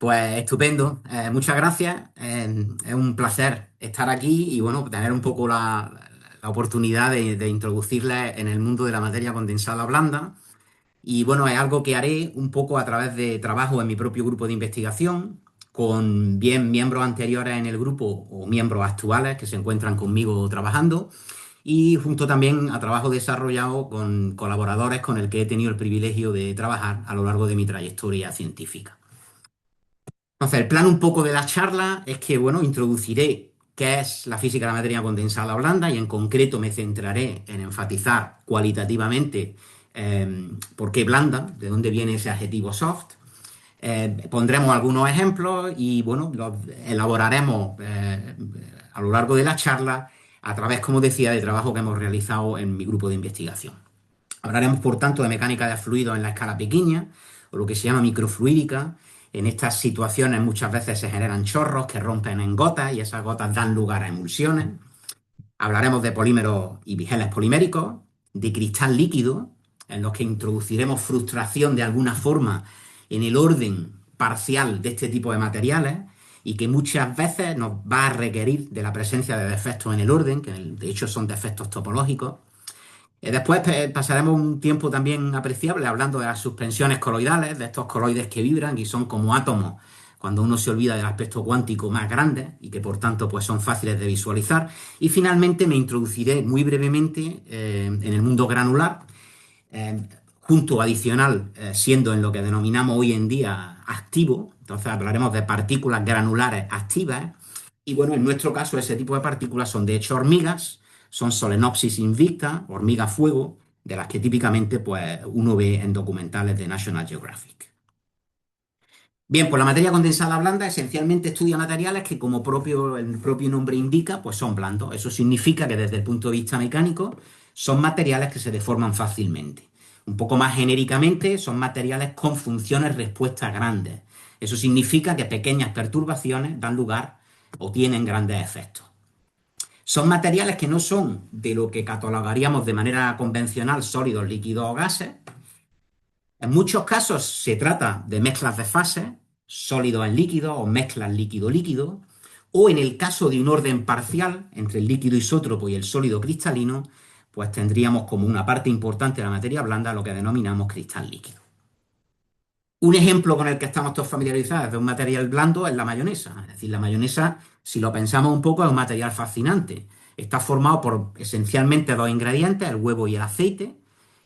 Pues estupendo, muchas gracias. Es un placer estar aquí y bueno, tener un poco la oportunidad de introducirles en el mundo de la materia condensada blanda. Y bueno, es algo que haré un poco a través de trabajo en mi propio grupo de investigación, con bien miembros anteriores en el grupo o miembros actuales que se encuentran conmigo trabajando, y junto también a trabajo desarrollado con colaboradores con el que he tenido el privilegio de trabajar a lo largo de mi trayectoria científica. Entonces, el plan un poco de la charla es que, bueno, introduciré qué es la física de la materia condensada blanda y en concreto me centraré en enfatizar cualitativamente por qué blanda, de dónde viene ese adjetivo soft. Pondremos algunos ejemplos y, bueno, los elaboraremos a lo largo de la charla a través, como decía, de trabajo que hemos realizado en mi grupo de investigación. Hablaremos, por tanto, de mecánica de fluidos en la escala pequeña, o lo que se llama microfluídica. En estas situaciones muchas veces se generan chorros que rompen en gotas y esas gotas dan lugar a emulsiones. Hablaremos de polímeros y geles poliméricos, de cristal líquido, en los que introduciremos frustración de alguna forma en el orden parcial de este tipo de materiales y que muchas veces nos va a requerir de la presencia de defectos en el orden, que de hecho son defectos topológicos. Después pasaremos un tiempo también apreciable hablando de las suspensiones coloidales, de estos coloides que vibran y son como átomos cuando uno se olvida del aspecto cuántico más grande y que por tanto pues son fáciles de visualizar. Y finalmente me introduciré muy brevemente en el mundo granular, eh, junto adicional siendo en lo que denominamos hoy en día activo. Entonces hablaremos de partículas granulares activas y bueno, en nuestro caso ese tipo de partículas son de hecho hormigas, son Solenopsis invicta, hormigas fuego, de las que típicamente pues, uno ve en documentales de National Geographic. Bien, pues la materia condensada blanda esencialmente estudia materiales que, como el propio nombre indica, pues son blandos. Eso significa que desde el punto de vista mecánico son materiales que se deforman fácilmente. Un poco más genéricamente, son materiales con funciones respuesta grandes. Eso significa que pequeñas perturbaciones dan lugar o tienen grandes efectos. Son materiales que no son de lo que catalogaríamos de manera convencional sólidos, líquidos o gases. En muchos casos se trata de mezclas de fases, sólidos en líquido o mezclas líquido-líquido, o en el caso de un orden parcial entre el líquido isótropo y el sólido cristalino, pues tendríamos como una parte importante de la materia blanda lo que denominamos cristal líquido. Un ejemplo con el que estamos todos familiarizados de un material blando es la mayonesa. Es decir, la mayonesa, si lo pensamos un poco, es un material fascinante. Está formado por esencialmente dos ingredientes, el huevo y el aceite.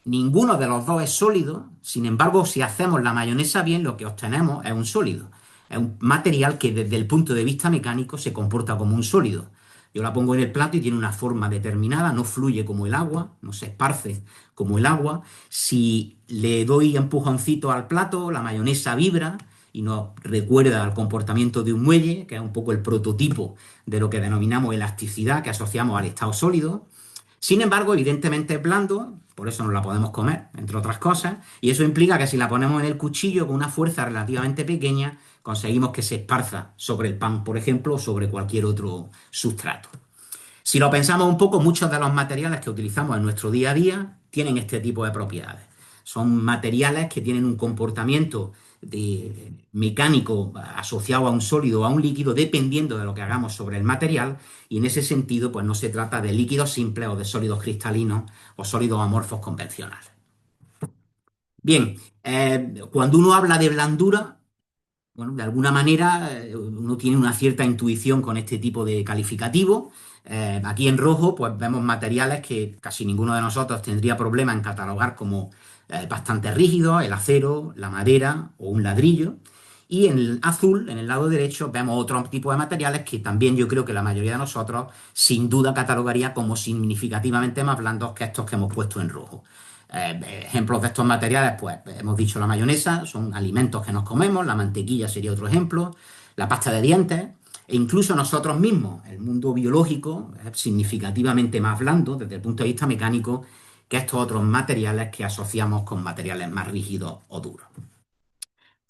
Ninguno de los dos es sólido. Sin embargo, si hacemos la mayonesa bien, lo que obtenemos es un sólido. Es un material que desde el punto de vista mecánico se comporta como un sólido. Yo la pongo en el plato y tiene una forma determinada, no fluye como el agua, no se esparce como el agua. Si le doy empujoncito al plato, la mayonesa vibra y nos recuerda al comportamiento de un muelle, que es un poco el prototipo de lo que denominamos elasticidad, que asociamos al estado sólido. Sin embargo, evidentemente es blando, por eso no la podemos comer, entre otras cosas, y eso implica que si la ponemos en el cuchillo con una fuerza relativamente pequeña, conseguimos que se esparza sobre el pan, por ejemplo, o sobre cualquier otro sustrato. Si lo pensamos un poco, muchos de los materiales que utilizamos en nuestro día a día tienen este tipo de propiedades. Son materiales que tienen un comportamiento mecánico asociado a un sólido o a un líquido, dependiendo de lo que hagamos sobre el material, y en ese sentido, pues no se trata de líquidos simples o de sólidos cristalinos o sólidos amorfos convencionales. Bien, cuando uno habla de blandura, bueno, de alguna manera uno tiene una cierta intuición con este tipo de calificativo. Aquí en rojo pues vemos materiales que casi ninguno de nosotros tendría problema en catalogar como bastante rígidos, el acero, la madera o un ladrillo. Y en el azul, en el lado derecho, vemos otro tipo de materiales que también yo creo que la mayoría de nosotros sin duda catalogaría como significativamente más blandos que estos que hemos puesto en rojo. Ejemplos de estos materiales, pues hemos dicho la mayonesa, son alimentos que nos comemos, la mantequilla sería otro ejemplo, la pasta de dientes, e incluso nosotros mismos, el mundo biológico es significativamente más blando desde el punto de vista mecánico que estos otros materiales que asociamos con materiales más rígidos o duros.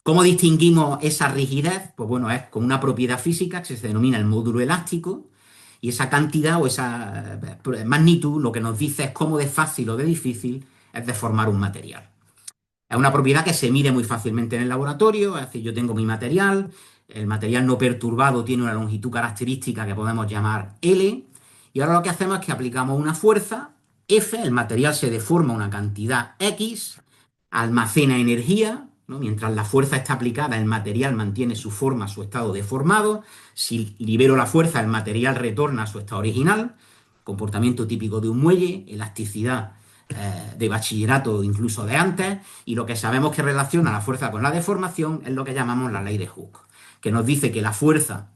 ¿Cómo distinguimos esa rigidez? Pues bueno, es con una propiedad física que se denomina el módulo elástico, y esa cantidad o esa magnitud lo que nos dice es cómo de fácil o de difícil es deformar un material. Es una propiedad que se mide muy fácilmente en el laboratorio, es decir, yo tengo mi material, el material no perturbado tiene una longitud característica que podemos llamar L, y ahora lo que hacemos es que aplicamos una fuerza F, el material se deforma una cantidad X, almacena energía, ¿no? Mientras la fuerza está aplicada, el material mantiene su forma, su estado deformado. Si libero la fuerza, el material retorna a su estado original, comportamiento típico de un muelle, elasticidad de bachillerato, incluso de antes, y lo que sabemos que relaciona la fuerza con la deformación es lo que llamamos la ley de Hooke, que nos dice que la fuerza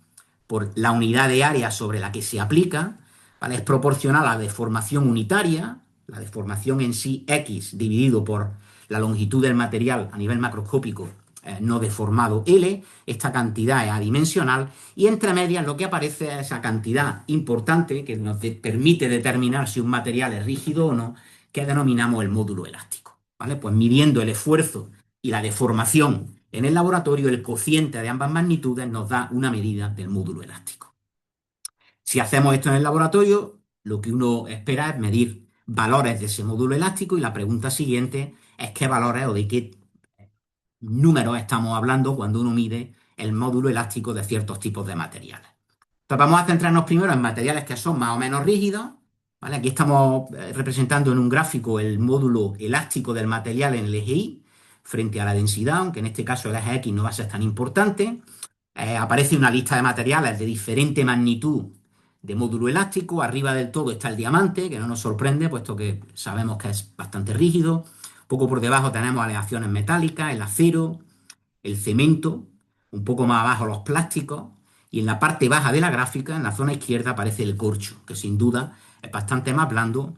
por la unidad de área sobre la que se aplica, ¿vale?, es proporcional a la deformación unitaria, la deformación en sí X dividido por la longitud del material a nivel macroscópico no deformado L, esta cantidad es adimensional y entre medias lo que aparece es esa cantidad importante que nos permite determinar si un material es rígido o no, que denominamos el módulo elástico, ¿vale? Pues midiendo el esfuerzo y la deformación en el laboratorio, el cociente de ambas magnitudes nos da una medida del módulo elástico. Si hacemos esto en el laboratorio, lo que uno espera es medir valores de ese módulo elástico y la pregunta siguiente es qué valores o de qué números estamos hablando cuando uno mide el módulo elástico de ciertos tipos de materiales. Entonces vamos a centrarnos primero en materiales que son más o menos rígidos, ¿vale? Aquí estamos representando en un gráfico el módulo elástico del material en el eje Y frente a la densidad, aunque en este caso el eje X no va a ser tan importante. Aparece una lista de materiales de diferente magnitud de módulo elástico. Arriba del todo está el diamante, que no nos sorprende, puesto que sabemos que es bastante rígido. Poco por debajo tenemos aleaciones metálicas, el acero, el cemento, un poco más abajo los plásticos, y en la parte baja de la gráfica, en la zona izquierda, aparece el corcho, que sin duda es bastante más blando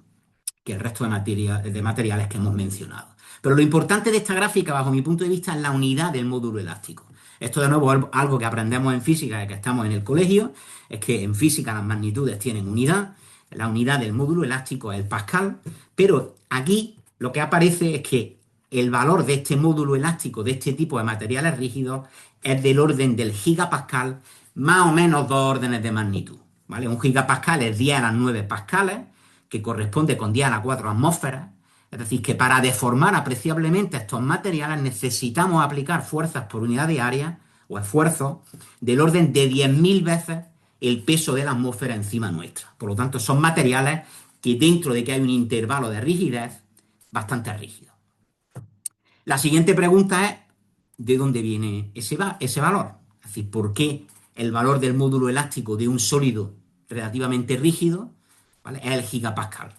que el resto de materiales que hemos mencionado. Pero lo importante de esta gráfica, bajo mi punto de vista, es la unidad del módulo elástico. Esto de nuevo es algo que aprendemos en física, de que estamos en el colegio, es que en física las magnitudes tienen unidad, la unidad del módulo elástico es el pascal, pero aquí lo que aparece es que el valor de este módulo elástico, de este tipo de materiales rígidos, es del orden del gigapascal, más o menos 2 órdenes de magnitud, ¿vale? Un gigapascal es 10 a las 9 pascales, que corresponde con 10 a las 4 atmósferas. Es decir, que para deformar apreciablemente estos materiales necesitamos aplicar fuerzas por unidad de área o esfuerzos del orden de 10.000 veces el peso de la atmósfera encima nuestra. Por lo tanto, son materiales que dentro de que hay un intervalo de rigidez bastante rígido. La siguiente pregunta es, ¿de dónde viene ese valor? Es decir, ¿por qué el valor del módulo elástico de un sólido relativamente rígido, ¿vale?, es el gigapascal?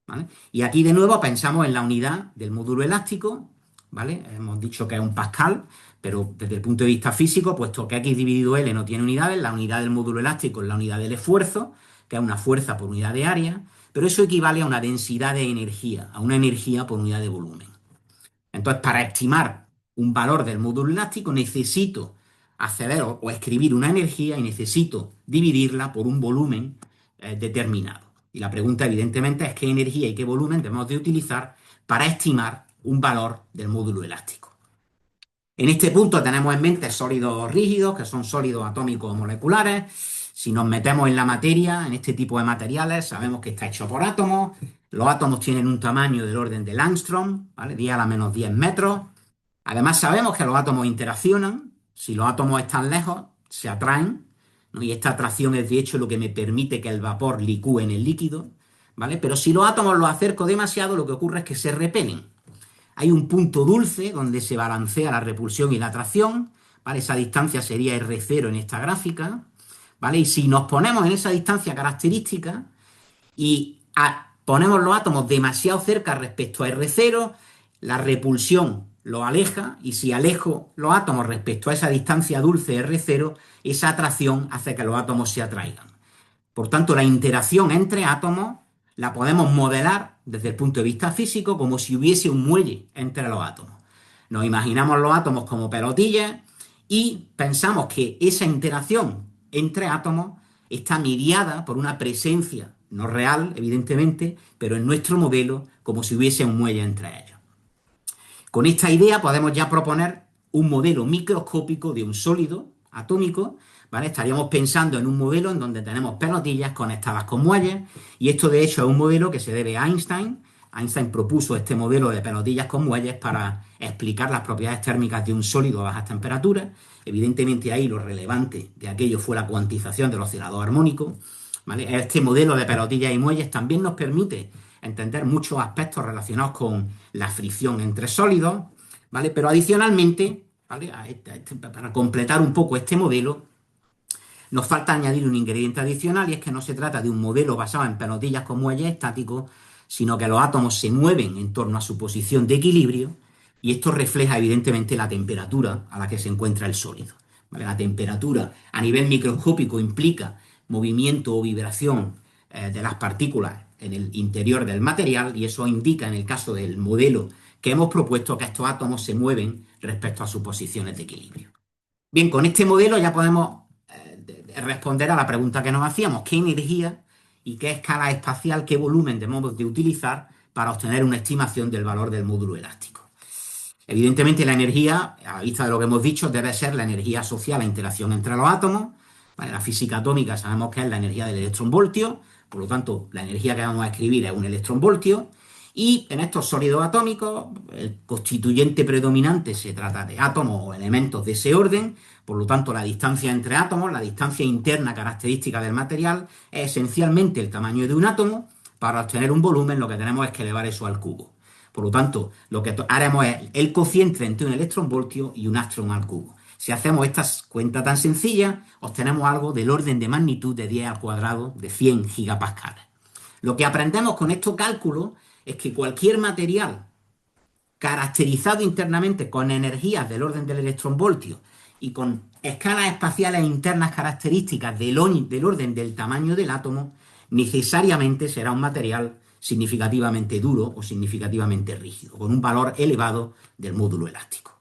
¿Vale? Y aquí de nuevo pensamos en la unidad del módulo elástico, ¿vale? Hemos dicho que es un pascal, pero desde el punto de vista físico, puesto que X dividido L no tiene unidades, la unidad del módulo elástico es la unidad del esfuerzo, que es una fuerza por unidad de área, pero eso equivale a una densidad de energía, a una energía por unidad de volumen. Entonces, para estimar un valor del módulo elástico necesito acceder o escribir una energía y necesito dividirla por un volumen determinado. Y la pregunta, evidentemente, es qué energía y qué volumen debemos de utilizar para estimar un valor del módulo elástico. En este punto tenemos en mente sólidos rígidos, que son sólidos atómicos o moleculares. Si nos metemos en la materia, en este tipo de materiales, sabemos que está hecho por átomos. Los átomos tienen un tamaño del orden del Angstrom, ¿vale? 10 a la menos 10 metros. Además, sabemos que los átomos interaccionan. Si los átomos están lejos, se atraen, ¿no? Y esta atracción es, de hecho, lo que me permite que el vapor licúe en el líquido, ¿vale? Pero si los átomos los acerco demasiado, lo que ocurre es que se repelen. Hay un punto dulce donde se balancea la repulsión y la atracción, ¿vale? Esa distancia sería R0 en esta gráfica, ¿vale? Y si nos ponemos en esa distancia característica y ponemos los átomos demasiado cerca respecto a R0, la repulsión los aleja, y si alejo los átomos respecto a esa distancia dulce R0, esa atracción hace que los átomos se atraigan. Por tanto, la interacción entre átomos la podemos modelar desde el punto de vista físico como si hubiese un muelle entre los átomos. Nos imaginamos los átomos como pelotillas y pensamos que esa interacción entre átomos está mediada por una presencia, no real, evidentemente, pero en nuestro modelo como si hubiese un muelle entre ellos. Con esta idea podemos ya proponer un modelo microscópico de un sólido atómico, ¿vale? Estaríamos pensando en un modelo en donde tenemos pelotillas conectadas con muelles, y esto de hecho es un modelo que se debe a Einstein. Einstein propuso este modelo de pelotillas con muelles para explicar las propiedades térmicas de un sólido a bajas temperaturas. Evidentemente ahí lo relevante de aquello fue la cuantización del oscilador armónico, ¿vale? Este modelo de pelotillas y muelles también nos permite entender muchos aspectos relacionados con la fricción entre sólidos, ¿vale? Pero adicionalmente, ¿vale? Para completar un poco este modelo, nos falta añadir un ingrediente adicional y es que no se trata de un modelo basado en pelotillas con muelles estáticos, sino que los átomos se mueven en torno a su posición de equilibrio y esto refleja evidentemente la temperatura a la que se encuentra el sólido. ¿Vale? La temperatura a nivel microscópico implica movimiento o vibración de las partículas en el interior del material y eso indica en el caso del modelo que hemos propuesto que estos átomos se mueven respecto a sus posiciones de equilibrio. Bien, con este modelo ya podemos responder a la pregunta que nos hacíamos, ¿qué energía y qué escala espacial, qué volumen debemos de utilizar para obtener una estimación del valor del módulo elástico? Evidentemente la energía, a la vista de lo que hemos dicho, debe ser la energía asociada a la interacción entre los átomos. Para la física atómica sabemos que es la energía del electronvoltio, por lo tanto la energía que vamos a escribir es un electronvoltio. Y en estos sólidos atómicos, el constituyente predominante se trata de átomos o elementos de ese orden, por lo tanto la distancia entre átomos, la distancia interna característica del material, es esencialmente el tamaño de un átomo. Para obtener un volumen lo que tenemos es que elevar eso al cubo. Por lo tanto, lo que haremos es el cociente entre un electronvoltio y un ástron al cubo. Si hacemos esta cuenta tan sencilla, obtenemos algo del orden de magnitud de 10 al cuadrado de 100 gigapascales. Lo que aprendemos con estos cálculos es que cualquier material caracterizado internamente con energías del orden del electronvoltio y con escalas espaciales internas características del orden del tamaño del átomo, necesariamente será un material significativamente duro o significativamente rígido, con un valor elevado del módulo elástico.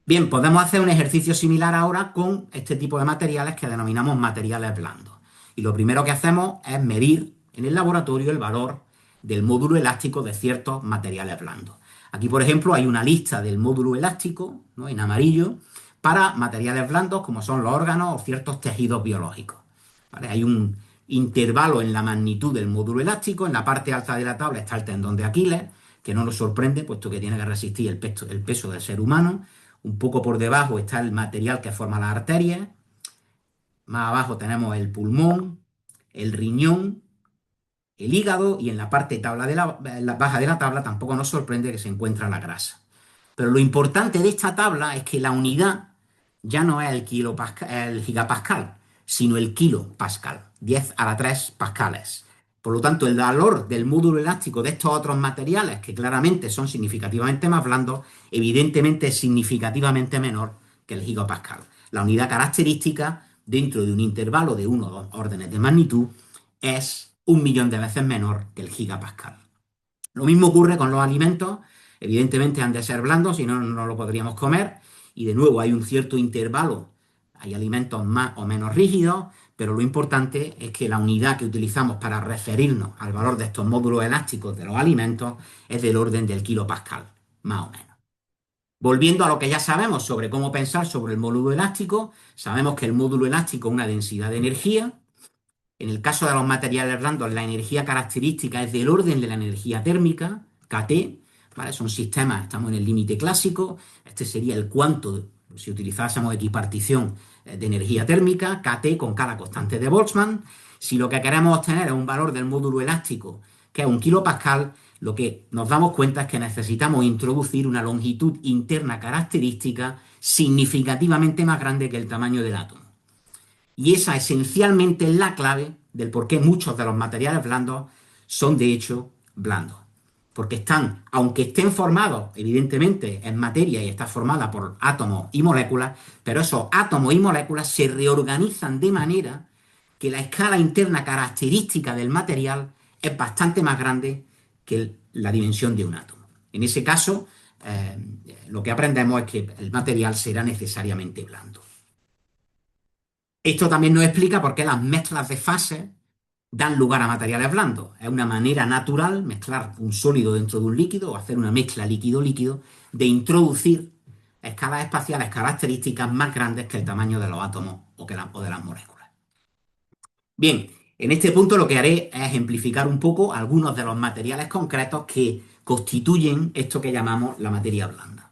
Bien, podemos hacer un ejercicio similar ahora con este tipo de materiales que denominamos materiales blandos. Y lo primero que hacemos es medir en el laboratorio el valor del módulo elástico de ciertos materiales blandos. Aquí, por ejemplo, hay una lista del módulo elástico, ¿no?, en amarillo, para materiales blandos como son los órganos o ciertos tejidos biológicos. ¿Vale? Hay un intervalo en la magnitud del módulo elástico. En la parte alta de la tabla está el tendón de Aquiles, que no nos sorprende, puesto que tiene que resistir el peso del ser humano. Un poco por debajo está el material que forma las arterias. Más abajo tenemos el pulmón, el riñón, el hígado y en la parte baja de la tabla tampoco nos sorprende que se encuentra la grasa. Pero lo importante de esta tabla es que la unidad ya no es el gigapascal, sino el kilopascal, 10 a la 3 pascales. Por lo tanto, el valor del módulo elástico de estos otros materiales, que claramente son significativamente más blandos, evidentemente es significativamente menor que el gigapascal. La unidad característica, dentro de un intervalo de 1 o 2 órdenes de magnitud, es 1.000.000 de veces menor que el gigapascal. Lo mismo ocurre con los alimentos. Evidentemente han de ser blandos, si no, no lo podríamos comer. Y de nuevo hay un cierto intervalo. Hay alimentos más o menos rígidos, pero lo importante es que la unidad que utilizamos para referirnos al valor de estos módulos elásticos de los alimentos es del orden del kilopascal, más o menos. Volviendo a lo que ya sabemos sobre cómo pensar sobre el módulo elástico, sabemos que el módulo elástico es una densidad de energía. En el caso de los materiales blandos, la energía característica es del orden de la energía térmica, kT, ¿vale? Son sistemas, estamos en el límite clásico, este sería el cuanto, si utilizásemos equipartición de energía térmica, kT con K la constante de Boltzmann. Si lo que queremos obtener es un valor del módulo elástico, que es 1 kilopascal, lo que nos damos cuenta es que necesitamos introducir una longitud interna característica significativamente más grande que el tamaño del átomo. Y esa esencialmente es la clave del por qué muchos de los materiales blandos son de hecho blandos. Porque están, aunque estén formados evidentemente en materia y está formada por átomos y moléculas, pero esos átomos y moléculas se reorganizan de manera que la escala interna característica del material es bastante más grande que la dimensión de un átomo. En ese caso, lo que aprendemos es que el material será necesariamente blando. Esto también nos explica por qué las mezclas de fases dan lugar a materiales blandos. Es una manera natural mezclar un sólido dentro de un líquido o hacer una mezcla líquido-líquido de introducir escalas espaciales características más grandes que el tamaño de los átomos o de las moléculas. Bien, en este punto lo que haré es ejemplificar un poco algunos de los materiales concretos que constituyen esto que llamamos la materia blanda.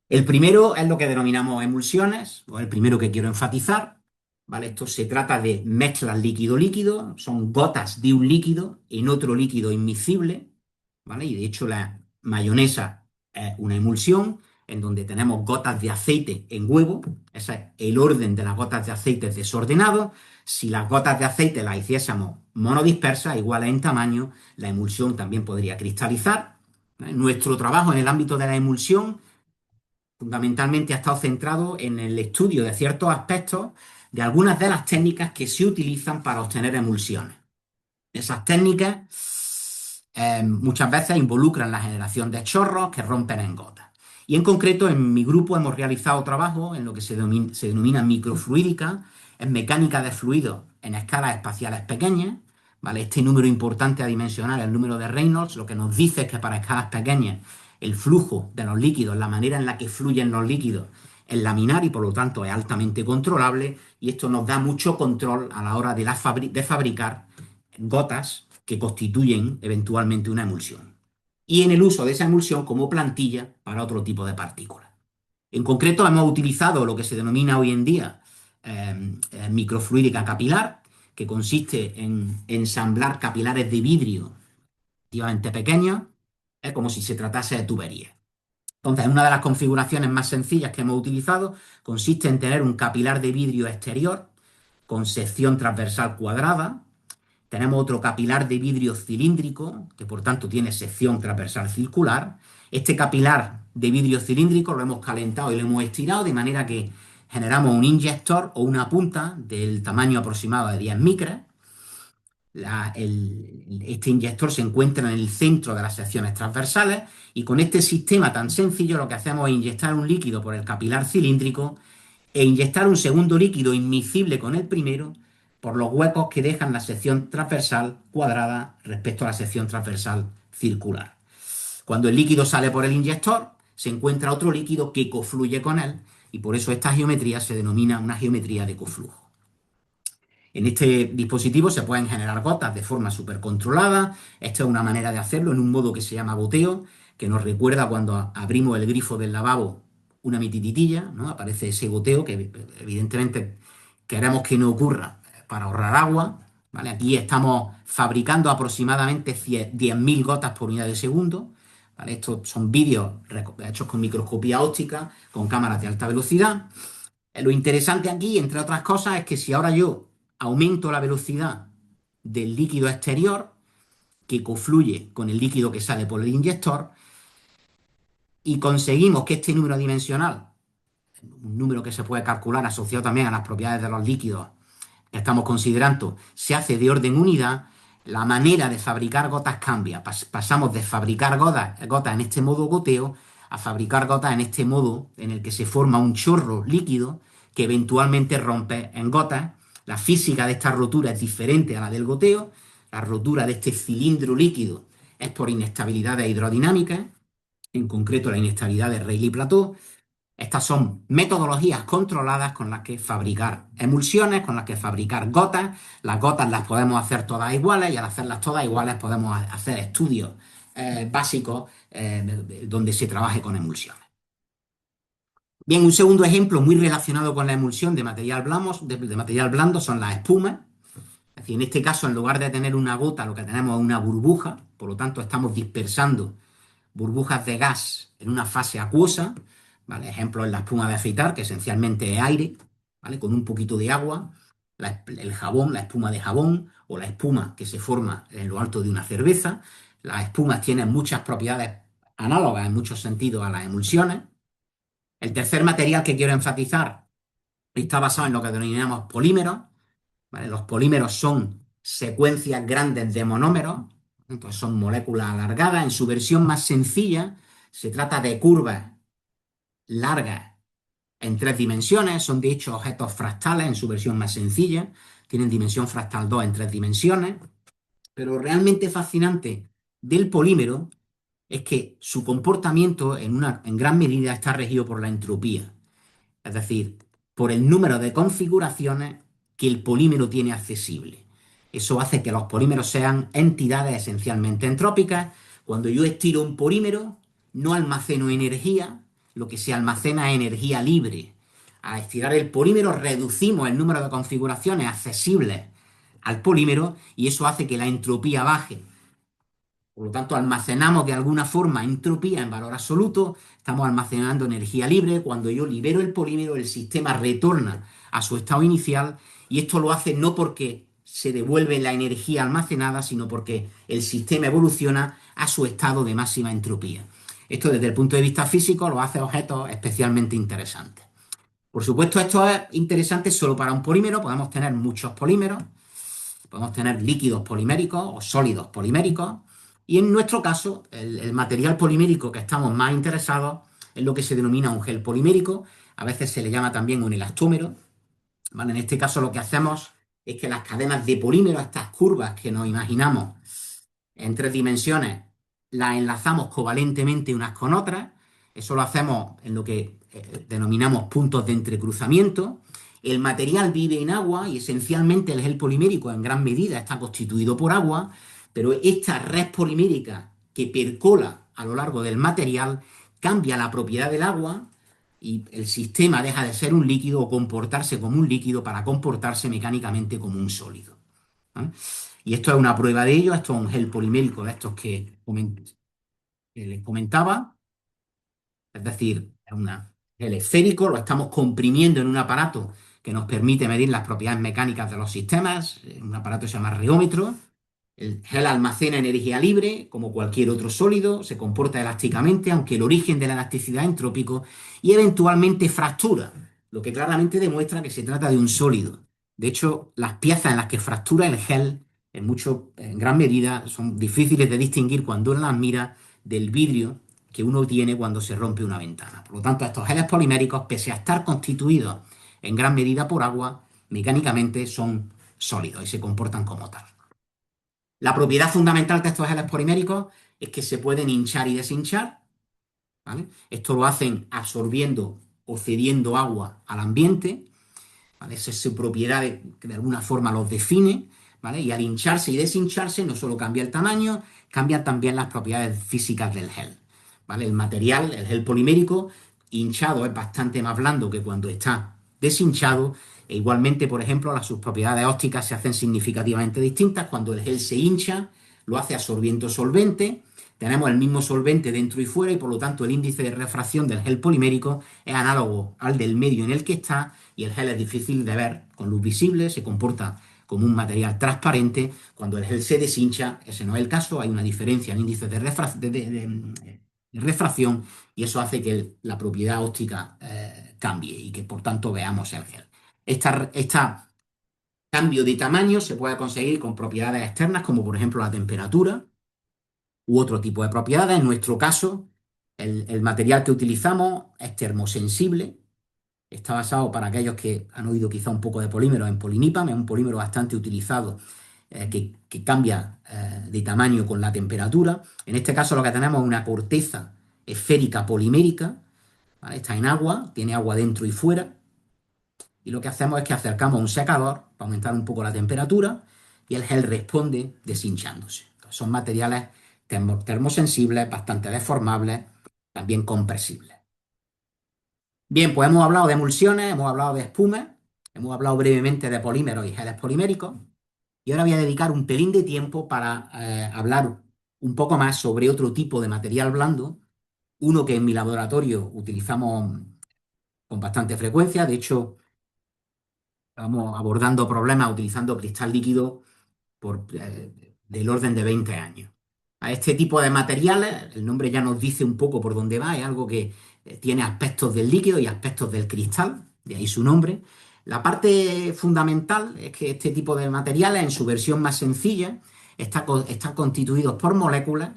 El primero es lo que denominamos emulsiones, o el primero que quiero enfatizar, ¿vale? Esto se trata de mezclas líquido-líquido, son gotas de un líquido en otro líquido inmiscible, ¿vale? Y de hecho la mayonesa es una emulsión en donde tenemos gotas de aceite en huevo, ese es el orden de las gotas de aceite desordenado. Si las gotas de aceite las hiciésemos monodispersas, iguales en tamaño, la emulsión también podría cristalizar, ¿vale? Nuestro trabajo en el ámbito de la emulsión fundamentalmente ha estado centrado en el estudio de ciertos aspectos de algunas de las técnicas que se utilizan para obtener emulsiones. Esas técnicas muchas veces involucran la generación de chorros que rompen en gotas. Y en concreto, en mi grupo hemos realizado trabajo en lo que se denomina microfluídica, en mecánica de fluidos en escalas espaciales pequeñas. ¿Vale? Este número importante adimensional, el número de Reynolds, lo que nos dice es que para escalas pequeñas el flujo de los líquidos, la manera en la que fluyen los líquidos, es laminar y por lo tanto es altamente controlable, y esto nos da mucho control a la hora de fabricar gotas que constituyen eventualmente una emulsión. Y en el uso de esa emulsión como plantilla para otro tipo de partículas. En concreto, hemos utilizado lo que se denomina hoy en día microfluídica capilar, que consiste en ensamblar capilares de vidrio relativamente pequeños, como si se tratase de tuberías. Entonces, una de las configuraciones más sencillas que hemos utilizado consiste en tener un capilar de vidrio exterior con sección transversal cuadrada. Tenemos otro capilar de vidrio cilíndrico, que por tanto tiene sección transversal circular. Este capilar de vidrio cilíndrico lo hemos calentado y lo hemos estirado de manera que generamos un inyector o una punta del tamaño aproximado de 10 micras. Este inyector se encuentra en el centro de las secciones transversales y con este sistema tan sencillo lo que hacemos es inyectar un líquido por el capilar cilíndrico e inyectar un segundo líquido inmiscible con el primero por los huecos que dejan la sección transversal cuadrada respecto a la sección transversal circular. Cuando el líquido sale por el inyector, se encuentra otro líquido que cofluye con él y por eso esta geometría se denomina una geometría de coflujo. En este dispositivo se pueden generar gotas de forma súper controlada. Esta es una manera de hacerlo en un modo que se llama goteo, que nos recuerda cuando abrimos el grifo del lavabo una mititilla, ¿no? Aparece ese goteo que evidentemente queremos que no ocurra para ahorrar agua, ¿vale? Aquí estamos fabricando aproximadamente 10.000 gotas por unidad de segundo, ¿vale? Estos son vídeos hechos con microscopía óptica, con cámaras de alta velocidad. Lo interesante aquí, entre otras cosas, es que si ahora yo aumento la velocidad del líquido exterior, que confluye con el líquido que sale por el inyector, y conseguimos que este número dimensional, un número que se puede calcular asociado también a las propiedades de los líquidos que estamos considerando, se hace de orden unidad, la manera de fabricar gotas cambia. Pasamos de fabricar gotas en este modo goteo a fabricar gotas en este modo en el que se forma un chorro líquido que eventualmente rompe en gotas. La física de esta rotura es diferente a la del goteo. La rotura de este cilindro líquido es por inestabilidades hidrodinámicas, en concreto la inestabilidad de Rayleigh-Plateau. Estas son metodologías controladas con las que fabricar emulsiones, con las que fabricar gotas. Las gotas las podemos hacer todas iguales y al hacerlas todas iguales podemos hacer estudios básicos donde se trabaje con emulsiones. Bien, un segundo ejemplo muy relacionado con la emulsión de material blando son las espumas. Es decir, en este caso, en lugar de tener una gota, lo que tenemos es una burbuja, por lo tanto estamos dispersando burbujas de gas en una fase acuosa, ¿vale? Ejemplo es la espuma de afeitar, que esencialmente es aire, ¿vale? Con un poquito de agua, el jabón, la espuma de jabón, o la espuma que se forma en lo alto de una cerveza. Las espumas tienen muchas propiedades análogas en muchos sentidos a las emulsiones. El tercer material que quiero enfatizar está basado en lo que denominamos polímeros, ¿vale? Los polímeros son secuencias grandes de monómeros, entonces son moléculas alargadas. En su versión más sencilla se trata de curvas largas en 3 dimensiones, son de hecho objetos fractales en su versión más sencilla, tienen dimensión fractal 2 en 3 dimensiones, pero realmente fascinante del polímero es que su comportamiento en gran medida está regido por la entropía, es decir, por el número de configuraciones que el polímero tiene accesible. Eso hace que los polímeros sean entidades esencialmente entrópicas, Cuando yo estiro un polímero, no almaceno energía, lo que se almacena es energía libre. Al estirar el polímero reducimos el número de configuraciones accesibles al polímero y eso hace que la entropía baje. Por lo tanto, almacenamos de alguna forma entropía en valor absoluto, estamos almacenando energía libre. Cuando yo libero el polímero, el sistema retorna a su estado inicial y esto lo hace no porque se devuelve la energía almacenada, sino porque el sistema evoluciona a su estado de máxima entropía. Esto desde el punto de vista físico lo hace objetos especialmente interesantes. Por supuesto, esto es interesante solo para un polímero, podemos tener muchos polímeros, podemos tener líquidos poliméricos o sólidos poliméricos. Y en nuestro caso, el material polimérico que estamos más interesados es lo que se denomina un gel polimérico. A veces se le llama también un elastómero. ¿Vale? En este caso lo que hacemos es que las cadenas de polímero, estas curvas que nos imaginamos en 3 dimensiones, las enlazamos covalentemente unas con otras. Eso lo hacemos en lo que denominamos puntos de entrecruzamiento. El material vive en agua y esencialmente el gel polimérico en gran medida está constituido por agua, pero esta red polimérica que percola a lo largo del material cambia la propiedad del agua y el sistema deja de ser un líquido o comportarse como un líquido para comportarse mecánicamente como un sólido. ¿Vale? Y esto es una prueba de ello, esto es un gel polimérico de estos que les comentaba, es decir, es gel esférico, lo estamos comprimiendo en un aparato que nos permite medir las propiedades mecánicas de los sistemas, un aparato que se llama reómetro. El gel almacena energía libre, como cualquier otro sólido, se comporta elásticamente, aunque el origen de la elasticidad es entrópico, y eventualmente fractura, lo que claramente demuestra que se trata de un sólido. De hecho, las piezas en las que fractura el gel, en gran medida, son difíciles de distinguir cuando uno las mira del vidrio que uno tiene cuando se rompe una ventana. Por lo tanto, estos geles poliméricos, pese a estar constituidos en gran medida por agua, mecánicamente son sólidos y se comportan como tal. La propiedad fundamental de estos geles poliméricos es que se pueden hinchar y deshinchar, ¿vale? Esto lo hacen absorbiendo o cediendo agua al ambiente, ¿vale? Esa es su propiedad que de alguna forma los define, ¿vale? Y al hincharse y deshincharse no solo cambia el tamaño, cambian también las propiedades físicas del gel, ¿vale? El material, el gel polimérico, hinchado es bastante más blando que cuando está deshinchado e igualmente, por ejemplo, sus propiedades ópticas se hacen significativamente distintas. Cuando el gel se hincha, lo hace absorbiente o solvente. Tenemos el mismo solvente dentro y fuera y por lo tanto el índice de refracción del gel polimérico es análogo al del medio en el que está y el gel es difícil de ver con luz visible, se comporta como un material transparente. Cuando el gel se deshincha, ese no es el caso, hay una diferencia en índices de refracción y eso hace que la propiedad óptica cambie y que por tanto veamos el gel. Este cambio de tamaño se puede conseguir con propiedades externas como por ejemplo la temperatura u otro tipo de propiedades. En nuestro caso, el material que utilizamos es termosensible. Está basado, para aquellos que han oído quizá un poco de polímero, en Polinipam, es un polímero bastante utilizado que cambia de tamaño con la temperatura. En este caso lo que tenemos es una corteza esférica polimérica, ¿vale? Está en agua, tiene agua dentro y fuera, y lo que hacemos es que acercamos un secador para aumentar un poco la temperatura y el gel responde deshinchándose. Entonces, son materiales termosensibles, bastante deformables, también compresibles. Bien, pues hemos hablado de emulsiones, hemos hablado de espumas, hemos hablado brevemente de polímeros y geles poliméricos, y ahora voy a dedicar un pelín de tiempo para hablar un poco más sobre otro tipo de material blando, uno que en mi laboratorio utilizamos con bastante frecuencia. De hecho, estamos abordando problemas utilizando cristal líquido del orden de 20 años. A este tipo de materiales, el nombre ya nos dice un poco por dónde va, es algo que tiene aspectos del líquido y aspectos del cristal, de ahí su nombre. La parte fundamental es que este tipo de materiales, en su versión más sencilla, están constituidos por moléculas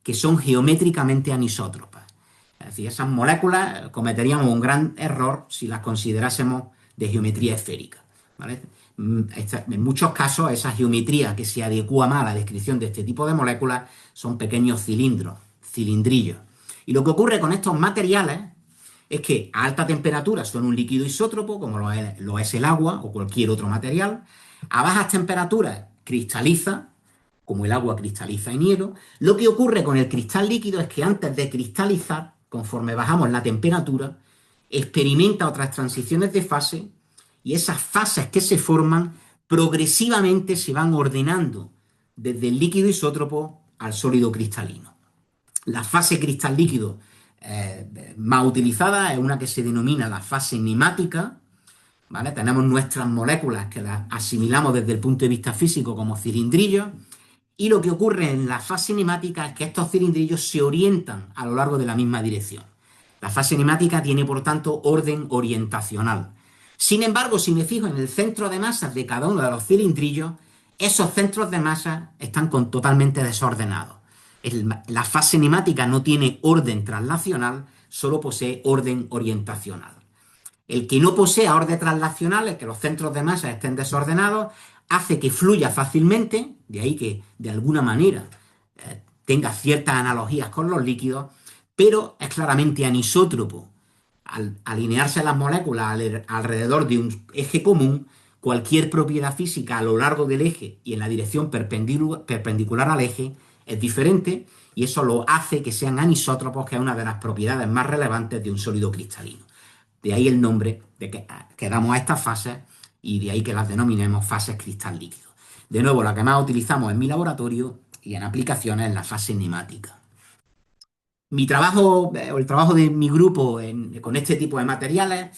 que son geométricamente anisótropas. Es decir, esas moléculas cometeríamos un gran error si las considerásemos de geometría esférica, ¿vale? En muchos casos, esa geometría que se adecua más a la descripción de este tipo de moléculas son pequeños cilindros, cilindrillos. Y lo que ocurre con estos materiales es que a alta temperatura son un líquido isótropo, como lo es el agua o cualquier otro material. A bajas temperaturas cristaliza como el agua cristaliza en hielo. Lo que ocurre con el cristal líquido es que antes de cristalizar, conforme bajamos la temperatura, experimenta otras transiciones de fase y esas fases que se forman progresivamente se van ordenando desde el líquido isótropo al sólido cristalino. La fase cristal líquido más utilizada es una que se denomina la fase nemática, ¿vale? Tenemos nuestras moléculas que las asimilamos desde el punto de vista físico como cilindrillos, y lo que ocurre en la fase nemática es que estos cilindrillos se orientan a lo largo de la misma dirección. La fase nemática tiene, por tanto, orden orientacional. Sin embargo, si me fijo en el centro de masas de cada uno de los cilindrillos, esos centros de masa están totalmente desordenados. La fase nemática no tiene orden traslacional, solo posee orden orientacional. El que no posea orden traslacional, el que los centros de masa estén desordenados, hace que fluya fácilmente, de ahí que de alguna manera tenga ciertas analogías con los líquidos, pero es claramente anisótropo. Al alinearse las moléculas alrededor de un eje común, cualquier propiedad física a lo largo del eje y en la dirección perpendicular al eje es diferente, y eso lo hace que sean anisótropos, que es una de las propiedades más relevantes de un sólido cristalino. De ahí el nombre de que damos a estas fases, y de ahí que las denominemos fases cristal líquido. De nuevo, la que más utilizamos en mi laboratorio y en aplicaciones es la fase nemática. Mi trabajo, o el trabajo de mi grupo con este tipo de materiales,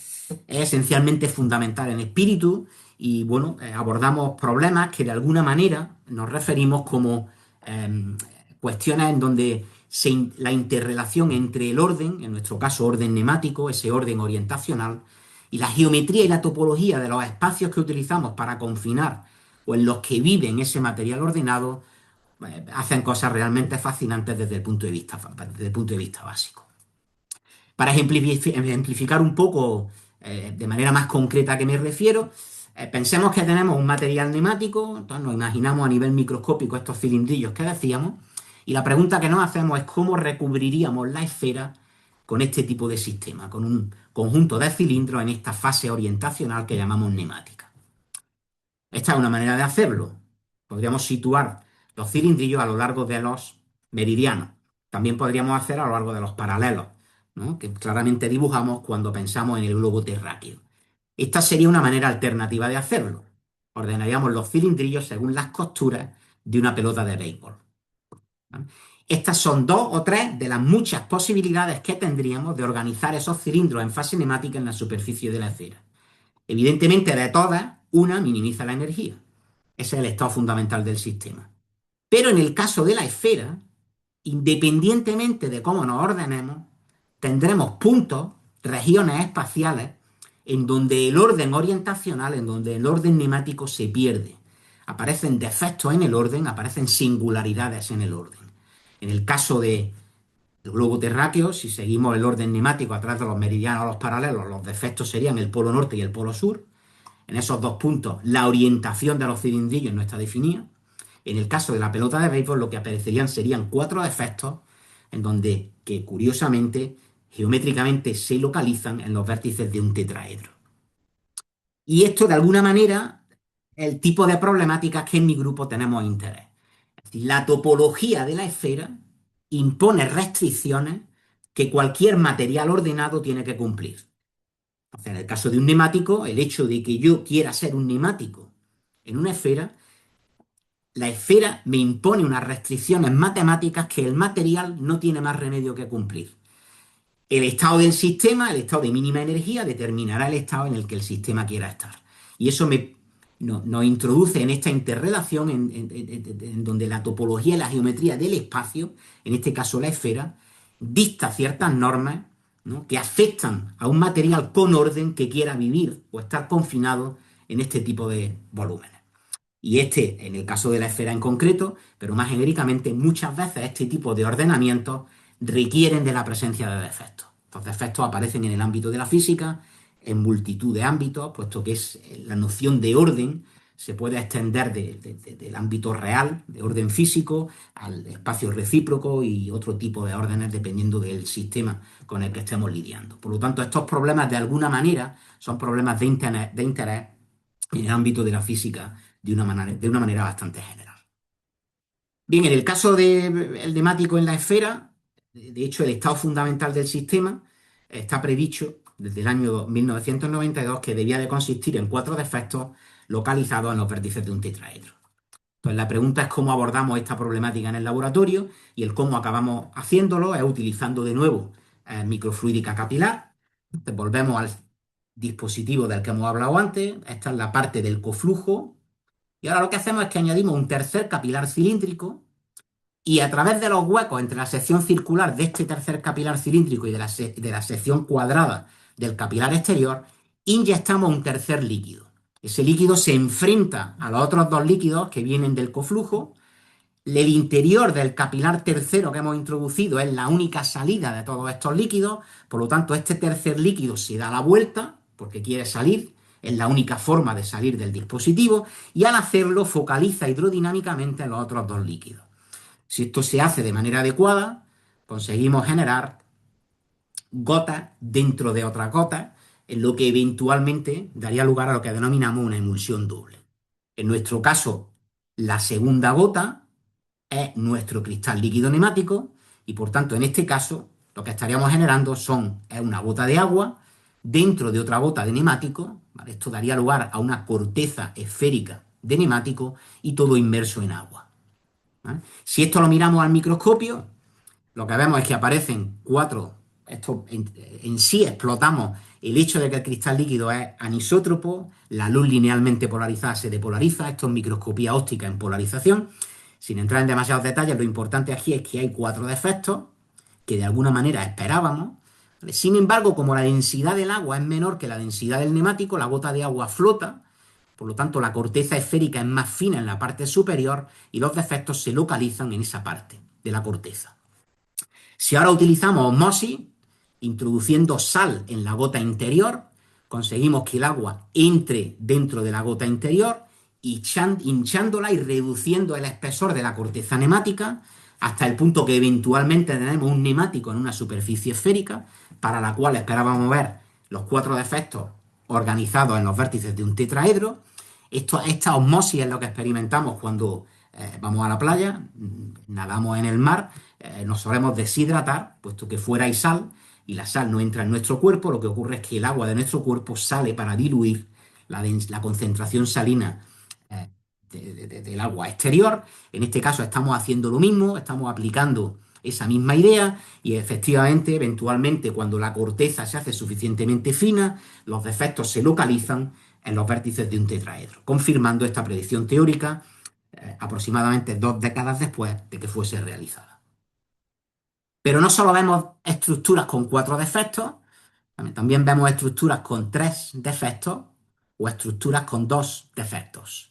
es esencialmente fundamental en espíritu, y bueno, abordamos problemas que de alguna manera nos referimos como cuestiones en donde la interrelación entre el orden, en nuestro caso orden nemático, ese orden orientacional, y la geometría y la topología de los espacios que utilizamos para confinar o en los que vive ese material ordenado, hacen cosas realmente fascinantes desde el punto de vista básico. Para ejemplificar un poco de manera más concreta a qué me refiero, pensemos que tenemos un material nemático, entonces nos imaginamos a nivel microscópico estos cilindrillos que decíamos, y la pregunta que nos hacemos es cómo recubriríamos la esfera con este tipo de sistema, con un conjunto de cilindros en esta fase orientacional que llamamos nemática. Esta es una manera de hacerlo. Podríamos situar los cilindrillos a lo largo de los meridianos. También podríamos hacer a lo largo de los paralelos, ¿no?, que claramente dibujamos cuando pensamos en el globo terráqueo. Esta sería una manera alternativa de hacerlo. Ordenaríamos los cilindrillos según las costuras de una pelota de béisbol, ¿vale? Estas son dos o tres de las muchas posibilidades que tendríamos de organizar esos cilindros en fase nemática en la superficie de la esfera. Evidentemente, de todas, una minimiza la energía. Ese es el estado fundamental del sistema. Pero en el caso de la esfera, independientemente de cómo nos ordenemos, tendremos puntos, regiones espaciales, en donde el orden orientacional, en donde el orden nemático se pierde. Aparecen defectos en el orden, aparecen singularidades en el orden. En el caso del globo terráqueo, si seguimos el orden nemático a través de los meridianos o los paralelos, los defectos serían el polo norte y el polo sur. En esos dos puntos, la orientación de los cilindrillos no está definida. En el caso de la pelota de béisbol, lo que aparecerían serían cuatro efectos en donde, que curiosamente, geométricamente se localizan en los vértices de un tetraedro. Y esto, de alguna manera, es el tipo de problemáticas que en mi grupo tenemos interés. Es decir, la topología de la esfera impone restricciones que cualquier material ordenado tiene que cumplir. Entonces, en el caso de un nemático, el hecho de que yo quiera ser un nemático en una esfera, la esfera me impone unas restricciones matemáticas que el material no tiene más remedio que cumplir. El estado del sistema, el estado de mínima energía, determinará el estado en el que el sistema quiera estar. Y eso nos introduce en esta interrelación en donde la topología y la geometría del espacio, en este caso la esfera, dicta ciertas normas, ¿no?, que afectan a un material con orden que quiera vivir o estar confinado en este tipo de volúmenes. Y en el caso de la esfera en concreto, pero más genéricamente, muchas veces este tipo de ordenamientos requieren de la presencia de defectos. Los defectos aparecen en el ámbito de la física, en multitud de ámbitos, puesto que la noción de orden se puede extender del ámbito real, de orden físico, al espacio recíproco y otro tipo de órdenes dependiendo del sistema con el que estemos lidiando. Por lo tanto, estos problemas de alguna manera son problemas de interés en el ámbito de la física de una manera bastante general. Bien, en el caso del nemático en la esfera, de hecho, el estado fundamental del sistema está predicho desde el año 1992 que debía de consistir en cuatro defectos localizados en los vértices de un tetraedro. Entonces, la pregunta es cómo abordamos esta problemática en el laboratorio y el cómo acabamos haciéndolo es utilizando de nuevo microfluídica capilar. Entonces, volvemos al dispositivo del que hemos hablado antes. Esta es la parte del coflujo. Y ahora lo que hacemos es que añadimos un tercer capilar cilíndrico y a través de los huecos entre la sección circular de este tercer capilar cilíndrico y de la sección cuadrada del capilar exterior, inyectamos un tercer líquido. Ese líquido se enfrenta a los otros dos líquidos que vienen del coflujo. El interior del capilar tercero que hemos introducido es la única salida de todos estos líquidos, por lo tanto este tercer líquido se da la vuelta porque quiere salir, es la única forma de salir del dispositivo y al hacerlo focaliza hidrodinámicamente en los otros dos líquidos. Si esto se hace de manera adecuada, conseguimos generar gotas dentro de otras gotas, en lo que eventualmente daría lugar a lo que denominamos una emulsión doble. En nuestro caso, la segunda gota es nuestro cristal líquido nemático y por tanto en este caso lo que estaríamos generando es una gota de agua dentro de otra gota de nemático, ¿vale? Esto daría lugar a una corteza esférica de nemático y todo inmerso en agua, ¿vale? Si esto lo miramos al microscopio, lo que vemos es que aparecen cuatro, esto en sí explotamos el hecho de que el cristal líquido es anisótropo, la luz linealmente polarizada se depolariza, esto es microscopía óptica en polarización. Sin entrar en demasiados detalles, lo importante aquí es que hay cuatro defectos que de alguna manera esperábamos. ¿Vale? Sin embargo, como la densidad del agua es menor que la densidad del neumático, la gota de agua flota, por lo tanto la corteza esférica es más fina en la parte superior y los defectos se localizan en esa parte de la corteza. Si ahora utilizamos osmosis, introduciendo sal en la gota interior, conseguimos que el agua entre dentro de la gota interior, hinchándola y reduciendo el espesor de la corteza nemática hasta el punto que eventualmente tenemos un nemático en una superficie esférica para la cual esperábamos ver los cuatro defectos organizados en los vértices de un tetraedro. Esta osmosis es lo que experimentamos cuando vamos a la playa, nadamos en el mar, nos solemos deshidratar, puesto que fuera hay sal y la sal no entra en nuestro cuerpo, lo que ocurre es que el agua de nuestro cuerpo sale para diluir la concentración salina eh, del agua exterior. En este caso estamos haciendo lo mismo, estamos aplicando esa misma idea y efectivamente, eventualmente, cuando la corteza se hace suficientemente fina, los defectos se localizan en los vértices de un tetraedro, confirmando esta predicción teórica aproximadamente 2 décadas después de que fuese realizada. Pero no solo vemos estructuras con 4 defectos, también vemos estructuras con 3 defectos o estructuras con 2 defectos.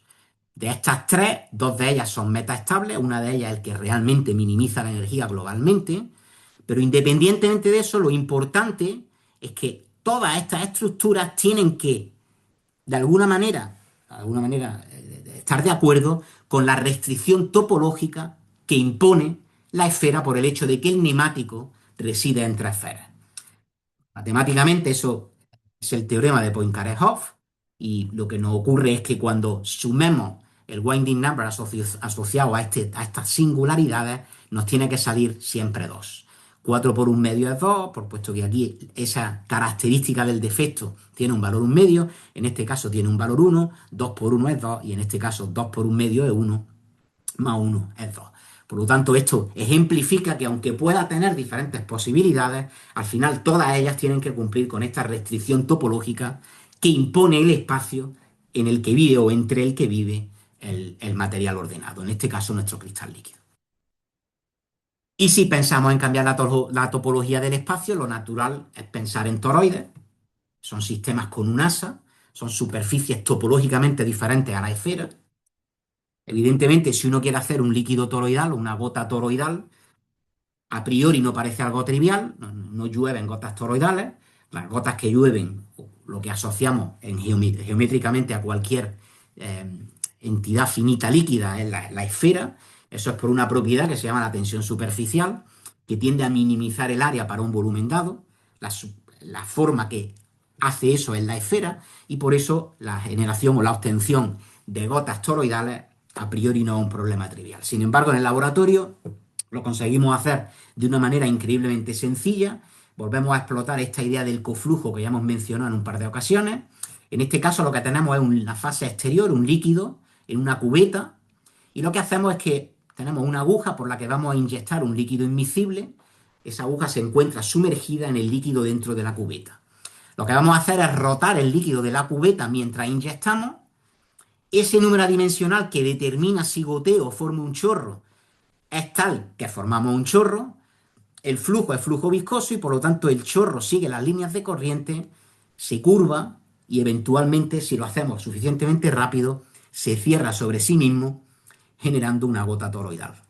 De estas tres, 2 de ellas son metaestables, una de ellas es el que realmente minimiza la energía globalmente, pero independientemente de eso, lo importante es que todas estas estructuras tienen que, de alguna manera, estar de acuerdo con la restricción topológica que impone la esfera por el hecho de que el nemático reside entre esferas. Matemáticamente eso es el teorema de Poincaré-Hopf y lo que nos ocurre es que cuando sumemos el winding number asociado a estas singularidades, nos tiene que salir siempre 2. 4 por 1/2 es 2, por puesto que aquí esa característica del defecto tiene un valor 1/2, en este caso tiene un valor 1, 2 por 1 es 2 y en este caso 2 por 1/2 es 1, más 1 es 2. Por lo tanto, esto ejemplifica que aunque pueda tener diferentes posibilidades, al final todas ellas tienen que cumplir con esta restricción topológica que impone el espacio en el que vive o entre el que vive el material ordenado, en este caso nuestro cristal líquido. Y si pensamos en cambiar la topología del espacio, lo natural es pensar en toroides. Son sistemas con un asa, son superficies topológicamente diferentes a la esfera. Evidentemente, si uno quiere hacer un líquido toroidal o una gota toroidal, a priori no parece algo trivial, no llueven gotas toroidales, las gotas que llueven, lo que asociamos geométricamente a cualquier eh, entidad finita líquida es la esfera, eso es por una propiedad que se llama la tensión superficial, que tiende a minimizar el área para un volumen dado, la forma que hace eso es la esfera, y por eso la generación o la obtención de gotas toroidales a priori no es un problema trivial. Sin embargo, en el laboratorio lo conseguimos hacer de una manera increíblemente sencilla. Volvemos a explotar esta idea del coflujo que ya hemos mencionado en un par de ocasiones. En este caso lo que tenemos es una fase exterior, un líquido, en una cubeta, y lo que hacemos es que tenemos una aguja por la que vamos a inyectar un líquido inmiscible. Esa aguja se encuentra sumergida en el líquido dentro de la cubeta. Lo que vamos a hacer es rotar el líquido de la cubeta mientras inyectamos. Ese número adimensional que determina si goteo o forma un chorro es tal que formamos un chorro. El flujo es flujo viscoso y por lo tanto el chorro sigue las líneas de corriente, se curva y eventualmente, si lo hacemos suficientemente rápido, se cierra sobre sí mismo generando una gota toroidal.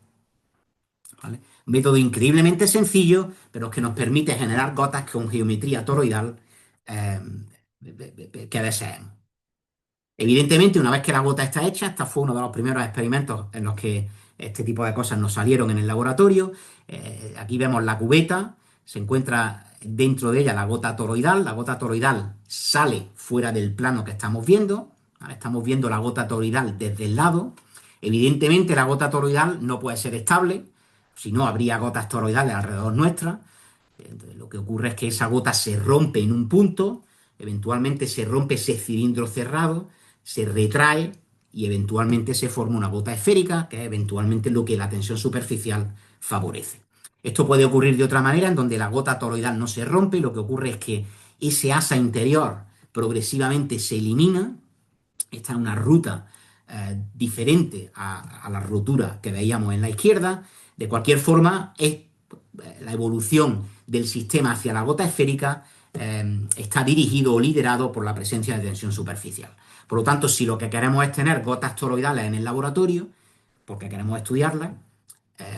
¿Vale? Un método increíblemente sencillo, pero que nos permite generar gotas con geometría toroidal eh, que deseemos. Evidentemente, una vez que la gota está hecha, este fue uno de los primeros experimentos en los que este tipo de cosas nos salieron en el laboratorio. Aquí vemos la cubeta, se encuentra dentro de ella la gota toroidal sale fuera del plano que estamos viendo, ¿vale? Estamos viendo la gota toroidal desde el lado. Evidentemente, la gota toroidal no puede ser estable, si no habría gotas toroidales alrededor nuestra. Entonces, lo que ocurre es que esa gota se rompe en un punto, eventualmente se rompe ese cilindro cerrado, se retrae y eventualmente se forma una gota esférica, que es eventualmente lo que la tensión superficial favorece. Esto puede ocurrir de otra manera, en donde la gota toroidal no se rompe y lo que ocurre es que ese asa interior progresivamente se elimina. Esta es una ruta diferente a la rotura que veíamos en la izquierda. De cualquier forma, es la evolución del sistema hacia la gota esférica está dirigido o liderado por la presencia de tensión superficial. Por lo tanto, si lo que queremos es tener gotas toroidales en el laboratorio, porque queremos estudiarlas,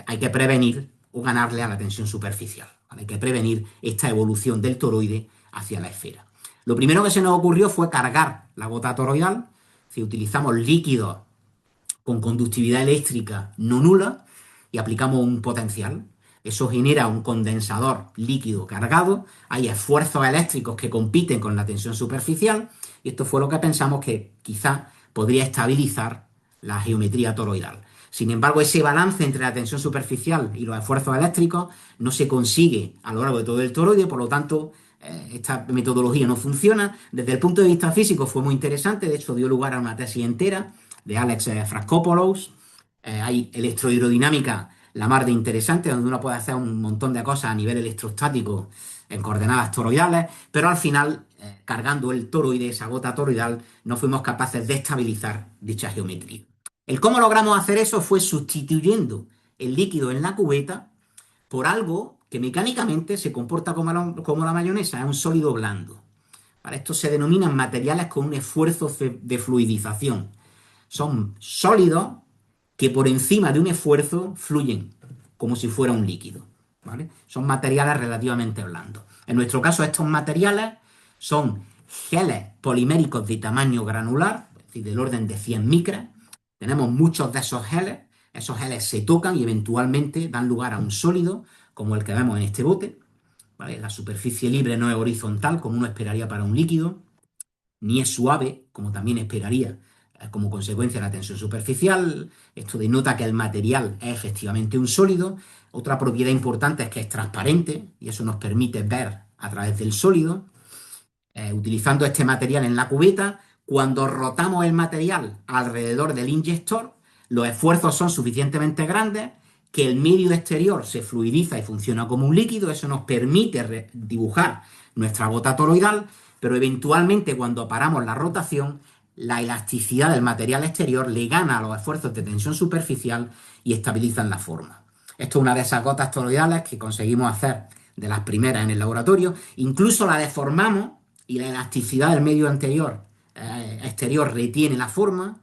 hay que prevenir o ganarle a la tensión superficial. ¿Vale? Hay que prevenir esta evolución del toroide hacia la esfera. Lo primero que se nos ocurrió fue cargar la gota toroidal. Si utilizamos líquidos con conductividad eléctrica no nula y aplicamos un potencial. Eso genera un condensador líquido cargado, hay esfuerzos eléctricos que compiten con la tensión superficial y esto fue lo que pensamos que quizá podría estabilizar la geometría toroidal. Sin embargo, ese balance entre la tensión superficial y los esfuerzos eléctricos no se consigue a lo largo de todo el toroide, por lo tanto, esta metodología no funciona. Desde el punto de vista físico fue muy interesante, de hecho dio lugar a una tesis entera de Alex Fraskopoulos. Hay electrohidrodinámica la mar de interesante, donde uno puede hacer un montón de cosas a nivel electrostático en coordenadas toroidales, pero al final, cargando el toroide, esa gota toroidal, no fuimos capaces de estabilizar dicha geometría. El cómo logramos hacer eso fue sustituyendo el líquido en la cubeta por algo que mecánicamente se comporta como la mayonesa, es un sólido blando. Para esto se denominan materiales con un esfuerzo de fluidización. Son sólidos que por encima de un esfuerzo fluyen como si fuera un líquido. ¿Vale? Son materiales relativamente blandos. En nuestro caso, estos materiales son geles poliméricos de tamaño granular, es decir, del orden de 100 micras. Tenemos muchos de esos geles se tocan y eventualmente dan lugar a un sólido, como el que vemos en este bote. ¿Vale? La superficie libre no es horizontal, como uno esperaría para un líquido, ni es suave, como también esperaría como consecuencia de la tensión superficial. Esto denota que el material es efectivamente un sólido. Otra propiedad importante es que es transparente y eso nos permite ver a través del sólido. Utilizando este material en la cubeta, cuando rotamos el material alrededor del inyector, los esfuerzos son suficientemente grandes que el medio exterior se fluidiza y funciona como un líquido. Eso nos permite dibujar nuestra gota toroidal, pero eventualmente cuando paramos la rotación, la elasticidad del material exterior le gana a los esfuerzos de tensión superficial y estabilizan la forma. Esto es una de esas gotas toroidales que conseguimos hacer de las primeras en el laboratorio. Incluso la deformamos y la elasticidad del medio exterior retiene la forma.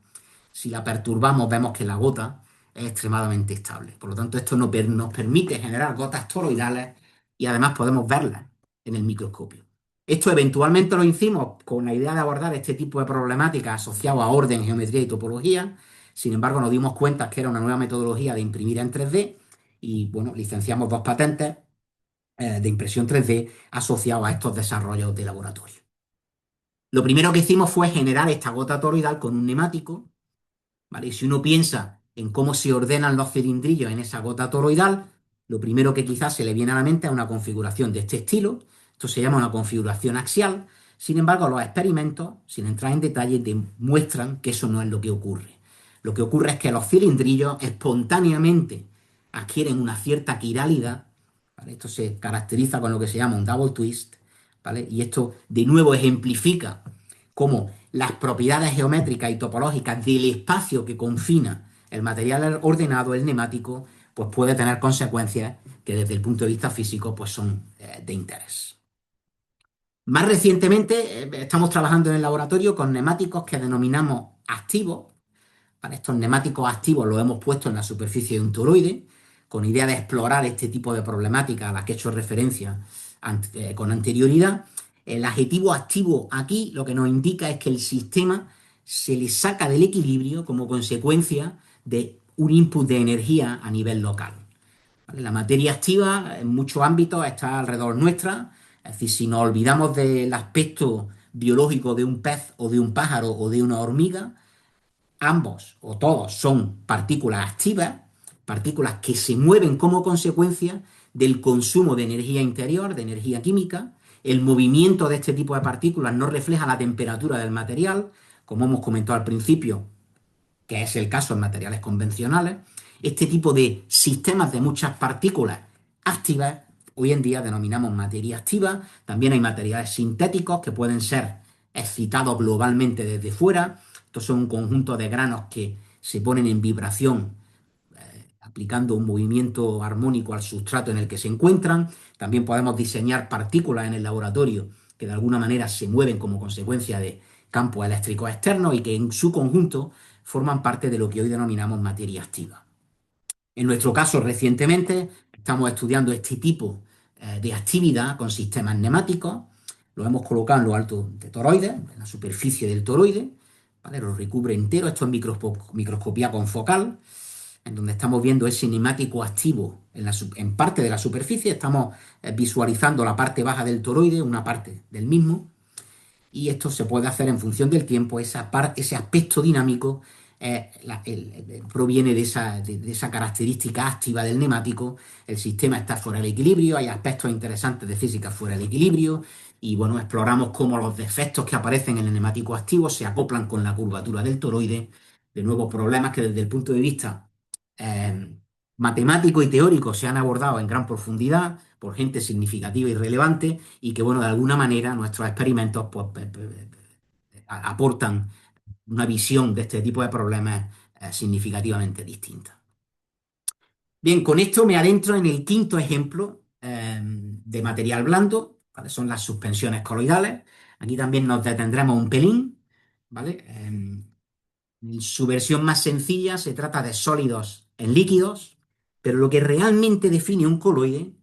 Si la perturbamos vemos que la gota es extremadamente estable. Por lo tanto, esto nos permite generar gotas toroidales y además podemos verlas en el microscopio. Esto eventualmente lo hicimos con la idea de abordar este tipo de problemáticas asociadas a orden, geometría y topología. Sin embargo, nos dimos cuenta que era una nueva metodología de imprimir en 3D y, bueno, licenciamos 2 patentes de impresión 3D asociados a estos desarrollos de laboratorio. Lo primero que hicimos fue generar esta gota toroidal con un neumático. ¿vale? Y si uno piensa en cómo se ordenan los cilindrillos en esa gota toroidal, lo primero que quizás se le viene a la mente es una configuración de este estilo. Esto se llama una configuración axial. Sin embargo, los experimentos, sin entrar en detalle, demuestran que eso no es lo que ocurre. Lo que ocurre es que los cilindrillos espontáneamente adquieren una cierta quiralidad, ¿vale? Esto se caracteriza con lo que se llama un double twist, ¿vale? Y esto de nuevo ejemplifica cómo las propiedades geométricas y topológicas del espacio que confina el material ordenado, el neumático, pues puede tener consecuencias que desde el punto de vista físico pues son de interés. Más recientemente estamos trabajando en el laboratorio con neumáticos que denominamos activos. Para estos neumáticos activos los hemos puesto en la superficie de un toroide, con idea de explorar este tipo de problemática a la que he hecho referencia con anterioridad. El adjetivo activo aquí lo que nos indica es que el sistema se le saca del equilibrio como consecuencia de un input de energía a nivel local. ¿Vale? La materia activa en muchos ámbitos está alrededor nuestra, es decir, si nos olvidamos del aspecto biológico de un pez o de un pájaro o de una hormiga, ambos o todos son partículas activas, partículas que se mueven como consecuencia del consumo de energía interior, de energía química. El movimiento de este tipo de partículas no refleja la temperatura del material, como hemos comentado al principio, que es el caso en materiales convencionales. Este tipo de sistemas de muchas partículas activas hoy en día denominamos materia activa. También hay materiales sintéticos que pueden ser excitados globalmente desde fuera. Estos son un conjunto de granos que se ponen en vibración aplicando un movimiento armónico al sustrato en el que se encuentran. También podemos diseñar partículas en el laboratorio que de alguna manera se mueven como consecuencia de campos eléctricos externos y que en su conjunto forman parte de lo que hoy denominamos materia activa. En nuestro caso, recientemente, estamos estudiando este tipo de actividad con sistemas neumáticos. Lo hemos colocado en lo alto de toroides, en la superficie del toroide, ¿vale? Lo recubre entero. Esto es microscopía confocal, en donde estamos viendo ese neumático activo en parte de la superficie. Estamos visualizando la parte baja del toroide, una parte del mismo, y esto se puede hacer en función del tiempo. Ese aspecto dinámico proviene de esa característica activa del neumático. El sistema está fuera del equilibrio, hay aspectos interesantes de física fuera del equilibrio, y bueno, exploramos cómo los defectos que aparecen en el neumático activo se acoplan con la curvatura del toroide. De nuevo, problemas que desde el punto de vista eh, matemático y teórico se han abordado en gran profundidad por gente significativa y relevante, y que, bueno, de alguna manera nuestros experimentos pues, aportan una visión de este tipo de problemas significativamente distinta. Bien, con esto me adentro en el quinto ejemplo de material blando, ¿vale? Son las suspensiones coloidales. Aquí también nos detendremos un pelín, ¿vale? En su versión más sencilla se trata de sólidos en líquidos, pero lo que realmente define un coloide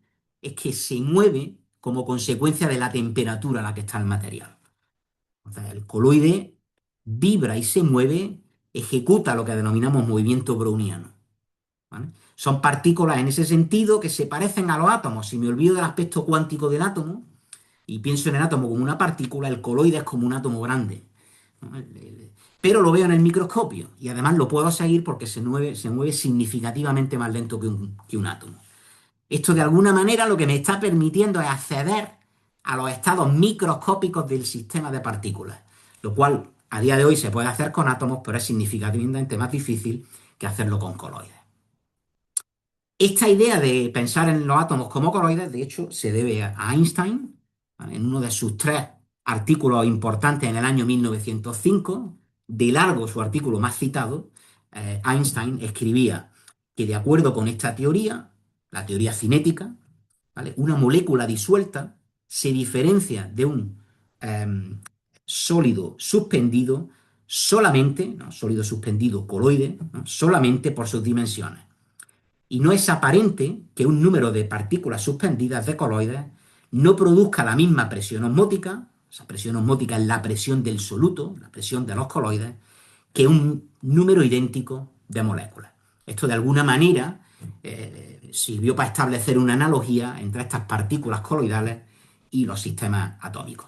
es que se mueve como consecuencia de la temperatura a la que está el material. O sea, el coloide vibra y se mueve, ejecuta lo que denominamos movimiento browniano, ¿vale? Son partículas en ese sentido que se parecen a los átomos. Si me olvido del aspecto cuántico del átomo y pienso en el átomo como una partícula, el coloide es como un átomo grande, ¿no? Pero lo veo en el microscopio y además lo puedo seguir porque se mueve significativamente más lento que un átomo. Esto de alguna manera lo que me está permitiendo es acceder a los estados microscópicos del sistema de partículas, lo cual a día de hoy se puede hacer con átomos, pero es significativamente más difícil que hacerlo con coloides. Esta idea de pensar en los átomos como coloides, de hecho, se debe a Einstein, ¿vale? En uno de sus tres artículos importantes en el año 1905, de largo su artículo más citado, Einstein escribía que de acuerdo con esta teoría, la teoría cinética, ¿vale? Una molécula disuelta se diferencia de un sólido suspendido solamente, ¿no? Sólido suspendido coloide, ¿no? Solamente por sus dimensiones. Y no es aparente que un número de partículas suspendidas de coloides no produzca la misma presión osmótica, esa presión osmótica es la presión del soluto, la presión de los coloides, que un número idéntico de moléculas. Esto de alguna manera sirvió para establecer una analogía entre estas partículas coloidales y los sistemas atómicos.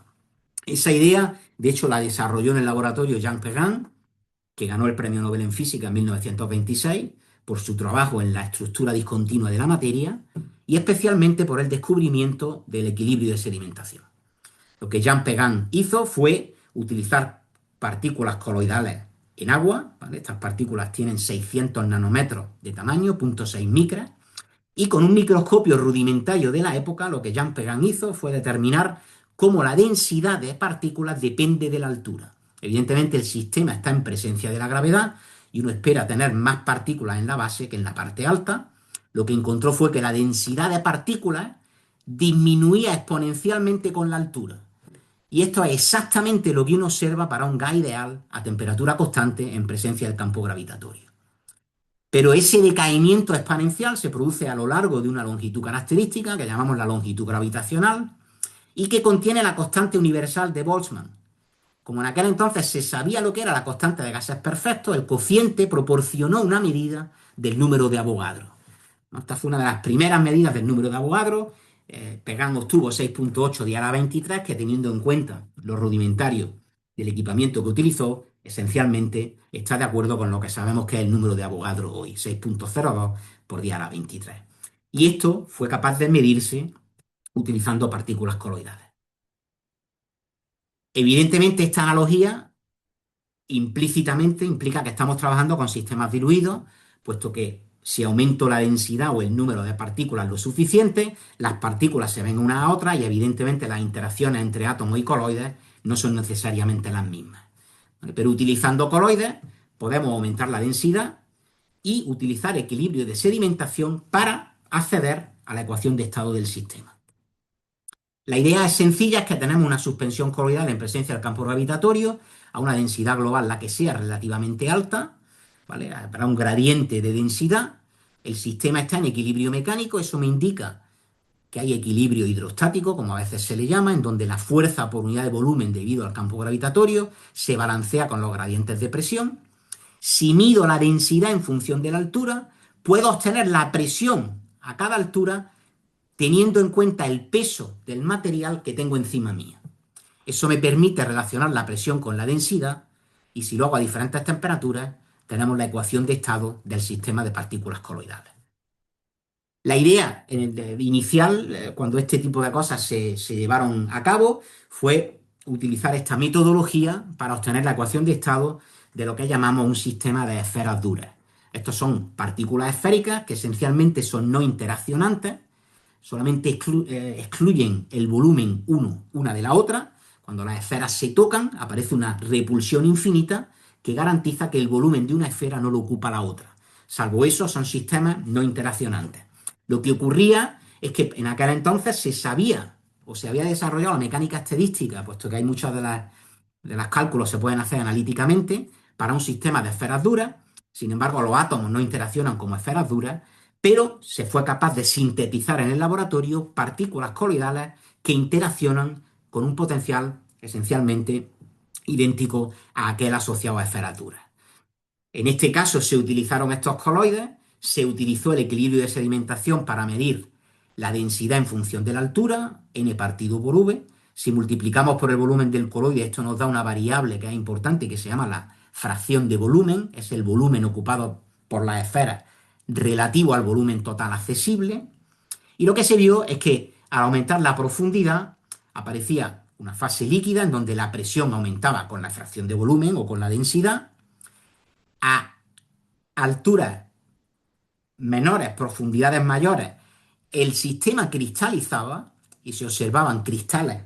Esa idea, de hecho, la desarrolló en el laboratorio Jean Perrin, que ganó el Premio Nobel en Física en 1926 por su trabajo en la estructura discontinua de la materia y especialmente por el descubrimiento del equilibrio de sedimentación. Lo que Jean Pegan hizo fue utilizar partículas coloidales en agua, ¿vale? Estas partículas tienen 600 nanómetros de tamaño, 0,6 micras, y con un microscopio rudimentario de la época, lo que Jean Pegan hizo fue determinar cómo la densidad de partículas depende de la altura. Evidentemente el sistema está en presencia de la gravedad y uno espera tener más partículas en la base que en la parte alta. Lo que encontró fue que la densidad de partículas disminuía exponencialmente con la altura. Y esto es exactamente lo que uno observa para un gas ideal a temperatura constante en presencia del campo gravitatorio. Pero ese decaimiento exponencial se produce a lo largo de una longitud característica que llamamos la longitud gravitacional y que contiene la constante universal de Boltzmann. Como en aquel entonces se sabía lo que era la constante de gases perfectos, el cociente proporcionó una medida del número de Avogadro. Esta fue una de las primeras medidas del número de Avogadro. Pegan obtuvo 6,8 10 a la 23, que teniendo en cuenta lo rudimentario del equipamiento que utilizó, esencialmente está de acuerdo con lo que sabemos que es el número de Avogadro hoy, 6,02 por 10 a la 23. Y esto fue capaz de medirse utilizando partículas coloidales. Evidentemente, esta analogía implícitamente implica que estamos trabajando con sistemas diluidos, puesto que si aumento la densidad o el número de partículas lo suficiente, las partículas se ven unas a otras y evidentemente las interacciones entre átomos y coloides no son necesariamente las mismas. Pero utilizando coloides podemos aumentar la densidad y utilizar equilibrio de sedimentación para acceder a la ecuación de estado del sistema. La idea es sencilla, es que tenemos una suspensión coloidal en presencia del campo gravitatorio a una densidad global, la que sea, relativamente alta, ¿vale? Para un gradiente de densidad, el sistema está en equilibrio mecánico, eso me indica que hay equilibrio hidrostático, como a veces se le llama, en donde la fuerza por unidad de volumen debido al campo gravitatorio se balancea con los gradientes de presión. Si mido la densidad en función de la altura, puedo obtener la presión a cada altura teniendo en cuenta el peso del material que tengo encima mía. Eso me permite relacionar la presión con la densidad y si lo hago a diferentes temperaturas, tenemos la ecuación de estado del sistema de partículas coloidales. La idea inicial, cuando este tipo de cosas se llevaron a cabo, fue utilizar esta metodología para obtener la ecuación de estado de lo que llamamos un sistema de esferas duras. Estos son partículas esféricas que esencialmente son no interaccionantes, solamente excluyen el volumen una de la otra. Cuando las esferas se tocan, aparece una repulsión infinita que garantiza que el volumen de una esfera no lo ocupa la otra. Salvo eso, son sistemas no interaccionantes. Lo que ocurría es que en aquel entonces se sabía o se había desarrollado la mecánica estadística, puesto que hay muchos de los cálculos se pueden hacer analíticamente para un sistema de esferas duras. Sin embargo, los átomos no interaccionan como esferas duras, pero se fue capaz de sintetizar en el laboratorio partículas coloidales que interaccionan con un potencial esencialmente idéntico a aquel asociado a esferas duras. En este caso se utilizaron estos coloides, se utilizó el equilibrio de sedimentación para medir la densidad en función de la altura, n partido por v. Si multiplicamos por el volumen del coloide, esto nos da una variable que es importante, que se llama la fracción de volumen, es el volumen ocupado por las esferas relativo al volumen total accesible. Y lo que se vio es que al aumentar la profundidad aparecía una fase líquida en donde la presión aumentaba con la fracción de volumen o con la densidad. A alturas menores, profundidades mayores, el sistema cristalizaba y se observaban cristales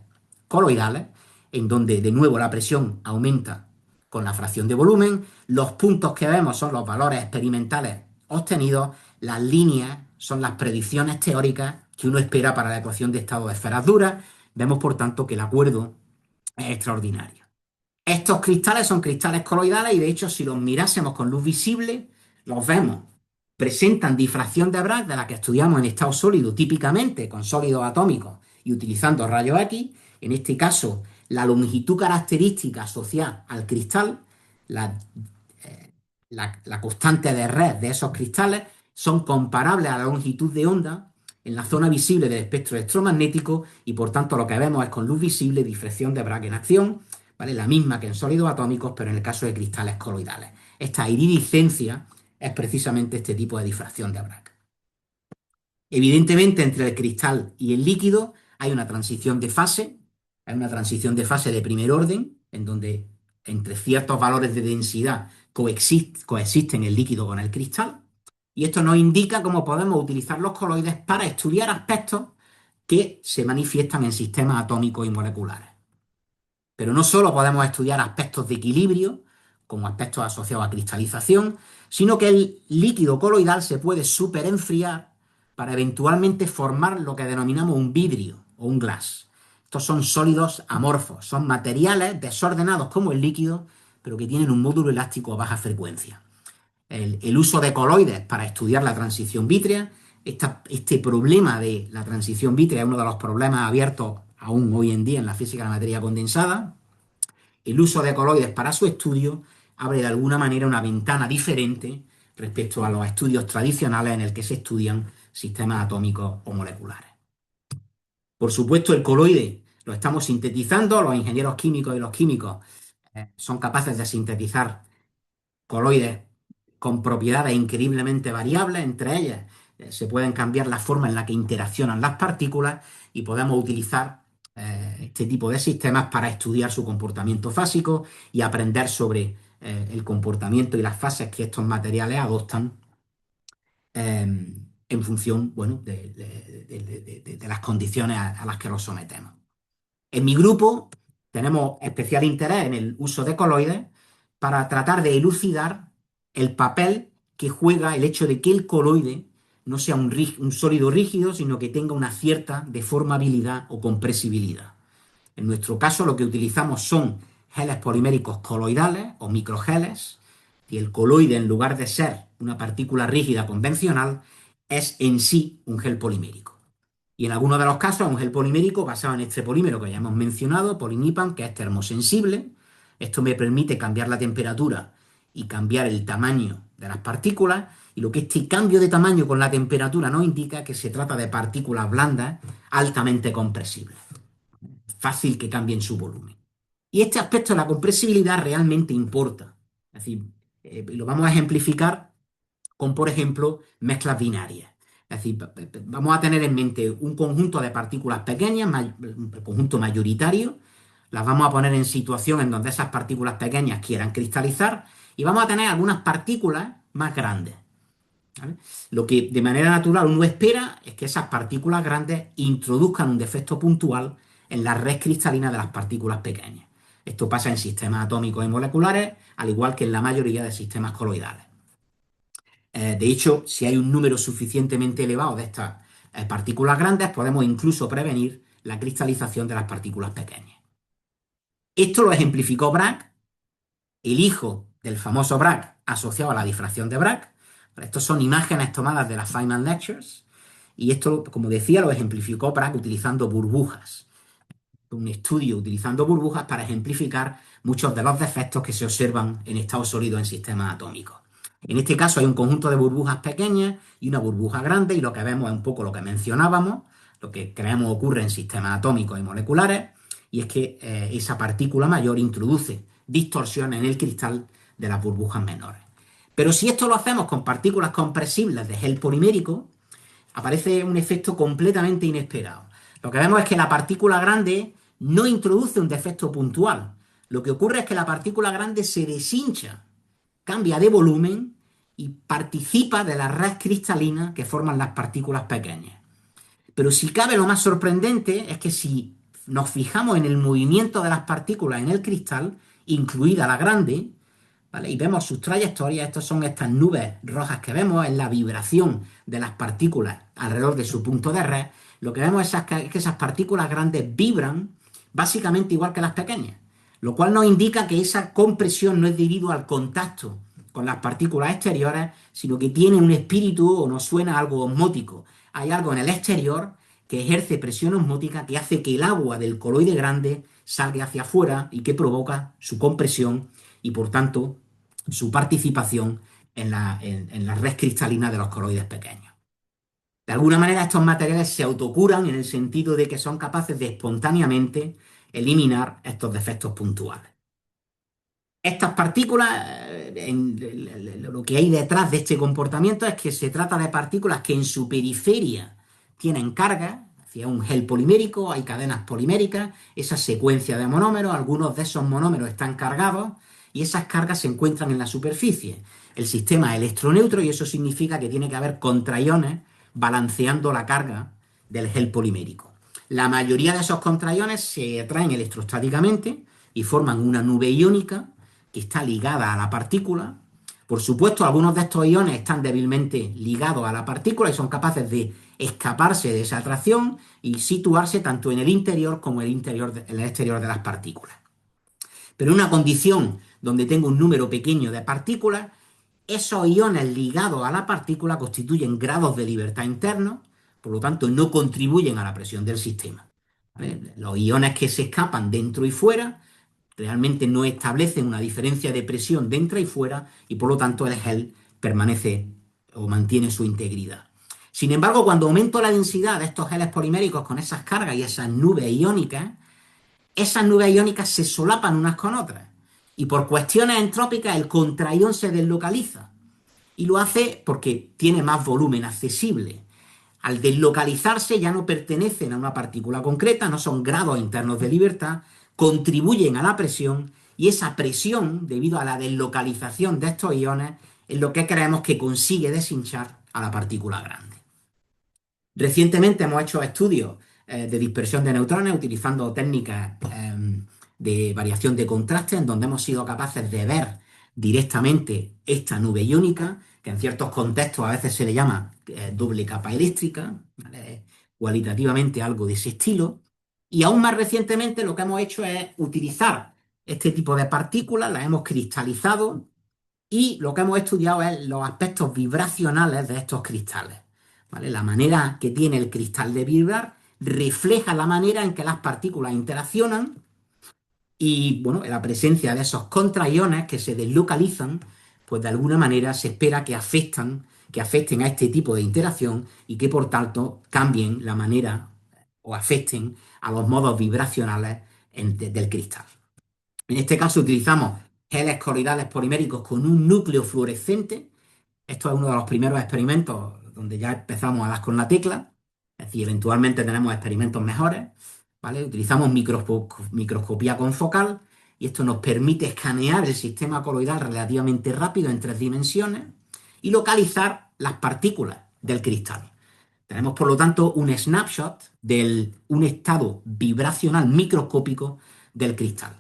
coloidales en donde de nuevo la presión aumenta con la fracción de volumen. Los puntos que vemos son los valores experimentales obtenidos, las líneas son las predicciones teóricas que uno espera para la ecuación de estado de esferas duras. Vemos, por tanto, que el acuerdo es extraordinario. Estos cristales son cristales coloidales y, de hecho, si los mirásemos con luz visible, los vemos. Presentan difracción de Bragg, de la que estudiamos en estado sólido, típicamente con sólidos atómicos y utilizando rayos X. En este caso, la longitud característica asociada al cristal, la constante de red de esos cristales, son comparables a la longitud de onda en la zona visible del espectro electromagnético y, por tanto, lo que vemos es con luz visible difracción de Bragg en acción. ¿vale? La misma que en sólidos atómicos, pero en el caso de cristales coloidales. Esta iridiscencia es precisamente este tipo de difracción de Bragg. Evidentemente, entre el cristal y el líquido hay una transición de fase, hay una transición de fase de primer orden, en donde entre ciertos valores de densidad coexisten el líquido con el cristal, y esto nos indica cómo podemos utilizar los coloides para estudiar aspectos que se manifiestan en sistemas atómicos y moleculares. Pero no solo podemos estudiar aspectos de equilibrio, como aspectos asociados a cristalización, sino que el líquido coloidal se puede superenfriar para eventualmente formar lo que denominamos un vidrio o un glass. Estos son sólidos amorfos, son materiales desordenados como el líquido, pero que tienen un módulo elástico a baja frecuencia. El uso de coloides para estudiar la transición vítrea, este problema de la transición vítrea es uno de los problemas abiertos aún hoy en día en la física de la materia condensada. El uso de coloides para su estudio abre de alguna manera una ventana diferente respecto a los estudios tradicionales en el que se estudian sistemas atómicos o moleculares. Por supuesto, el coloide lo estamos sintetizando, los ingenieros químicos y los químicos son capaces de sintetizar coloides con propiedades increíblemente variables, entre ellas se pueden cambiar la forma en la que interaccionan las partículas y podemos utilizar este tipo de sistemas para estudiar su comportamiento fásico y aprender sobre el comportamiento y las fases que estos materiales adoptan en función, bueno, de las condiciones a las que los sometemos. En mi grupo tenemos especial interés en el uso de coloides para tratar de elucidar el papel que juega el hecho de que el coloide no sea un sólido rígido, sino que tenga una cierta deformabilidad o compresibilidad. En nuestro caso lo que utilizamos son geles poliméricos coloidales o microgeles, y el coloide, en lugar de ser una partícula rígida convencional, es en sí un gel polimérico. Y en algunos de los casos es un gel polimérico basado en este polímero que ya hemos mencionado, polinipan, que es termosensible. Esto me permite cambiar la temperatura y cambiar el tamaño de las partículas. Y lo que este cambio de tamaño con la temperatura nos indica es que se trata de partículas blandas altamente compresibles. Fácil que cambien su volumen. Y este aspecto de la compresibilidad realmente importa. Es decir, lo vamos a ejemplificar con, por ejemplo, mezclas binarias. Es decir, vamos a tener en mente un conjunto de partículas pequeñas, un conjunto mayoritario, las vamos a poner en situación en donde esas partículas pequeñas quieran cristalizar y vamos a tener algunas partículas más grandes. ¿Vale? Lo que de manera natural uno espera es que esas partículas grandes introduzcan un defecto puntual en la red cristalina de las partículas pequeñas. Esto pasa en sistemas atómicos y moleculares, al igual que en la mayoría de sistemas coloidales. De hecho, si hay un número suficientemente elevado de estas partículas grandes, podemos incluso prevenir la cristalización de las partículas pequeñas. Esto lo ejemplificó Bragg, el hijo del famoso Bragg asociado a la difracción de Bragg. Estas son imágenes tomadas de las Feynman Lectures y esto, como decía, lo ejemplificó Bragg utilizando burbujas. Un estudio utilizando burbujas para ejemplificar muchos de los defectos que se observan en estado sólido en sistemas atómicos. En este caso hay un conjunto de burbujas pequeñas y una burbuja grande y lo que vemos es un poco lo que mencionábamos, lo que creemos ocurre en sistemas atómicos y moleculares, y es que esa partícula mayor introduce distorsión en el cristal de las burbujas menores. Pero si esto lo hacemos con partículas compresibles de gel polimérico, aparece un efecto completamente inesperado. Lo que vemos es que la partícula grande no introduce un defecto puntual. Lo que ocurre es que la partícula grande se deshincha, cambia de volumen y participa de la red cristalina que forman las partículas pequeñas. Pero si cabe, lo más sorprendente es que si nos fijamos en el movimiento de las partículas en el cristal, incluida la grande, ¿vale? Y vemos sus trayectorias, estas son estas nubes rojas que vemos, es la vibración de las partículas alrededor de su punto de red. Lo que vemos es que esas partículas grandes vibran básicamente igual que las pequeñas, lo cual nos indica que esa compresión no es debido al contacto con las partículas exteriores, sino que tiene un espíritu o nos suena algo osmótico. Hay algo en el exterior que ejerce presión osmótica que hace que el agua del coloide grande salga hacia afuera y que provoca su compresión y por tanto su participación en la red cristalina de los coloides pequeños. De alguna manera estos materiales se autocuran en el sentido de que son capaces de espontáneamente eliminar estos defectos puntuales. Estas partículas, lo que hay detrás de este comportamiento es que se trata de partículas que en su periferia tienen carga, hacia un gel polimérico, hay cadenas poliméricas, esa secuencia de monómeros, algunos de esos monómeros están cargados y esas cargas se encuentran en la superficie. El sistema es electroneutro y eso significa que tiene que haber contraiones balanceando la carga del gel polimérico. La mayoría de esos contraiones se atraen electrostáticamente y forman una nube iónica que está ligada a la partícula. Por supuesto, algunos de estos iones están débilmente ligados a la partícula y son capaces de escaparse de esa atracción y situarse tanto en el interior como en el exterior de las partículas. Pero en una condición donde tengo un número pequeño de partículas, esos iones ligados a la partícula constituyen grados de libertad internos, por lo tanto no contribuyen a la presión del sistema. ¿Vale? Los iones que se escapan dentro y fuera realmente no establecen una diferencia de presión dentro y fuera y por lo tanto el gel permanece o mantiene su integridad. Sin embargo, cuando aumento la densidad de estos geles poliméricos con esas cargas y esas nubes iónicas se solapan unas con otras y por cuestiones entrópicas el contraión se deslocaliza y lo hace porque tiene más volumen accesible. Al deslocalizarse ya no pertenecen a una partícula concreta, no son grados internos de libertad, contribuyen a la presión y esa presión, debido a la deslocalización de estos iones, es lo que creemos que consigue deshinchar a la partícula grande. Recientemente hemos hecho estudios de dispersión de neutrones utilizando técnicas de variación de contraste en donde hemos sido capaces de ver directamente esta nube iónica, que en ciertos contextos a veces se le llama doble capa eléctrica, ¿vale? Cualitativamente algo de ese estilo. Y aún más recientemente lo que hemos hecho es utilizar este tipo de partículas, las hemos cristalizado y lo que hemos estudiado es los aspectos vibracionales de estos cristales. ¿Vale? La manera que tiene el cristal de vibrar refleja la manera en que las partículas interaccionan y, bueno, la presencia de esos contraiones que se deslocalizan, pues de alguna manera se espera que afecten a este tipo de interacción y que por tanto cambien la manera o afecten a los modos vibracionales del cristal. En este caso utilizamos geles coloidales poliméricos con un núcleo fluorescente. Esto es uno de los primeros experimentos donde ya empezamos a dar con la tecla. Es decir, eventualmente tenemos experimentos mejores, ¿vale? Utilizamos microscopía confocal y esto nos permite escanear el sistema coloidal relativamente rápido en 3 dimensiones y localizar las partículas del cristal. Tenemos, por lo tanto, un snapshot de un estado vibracional microscópico del cristal.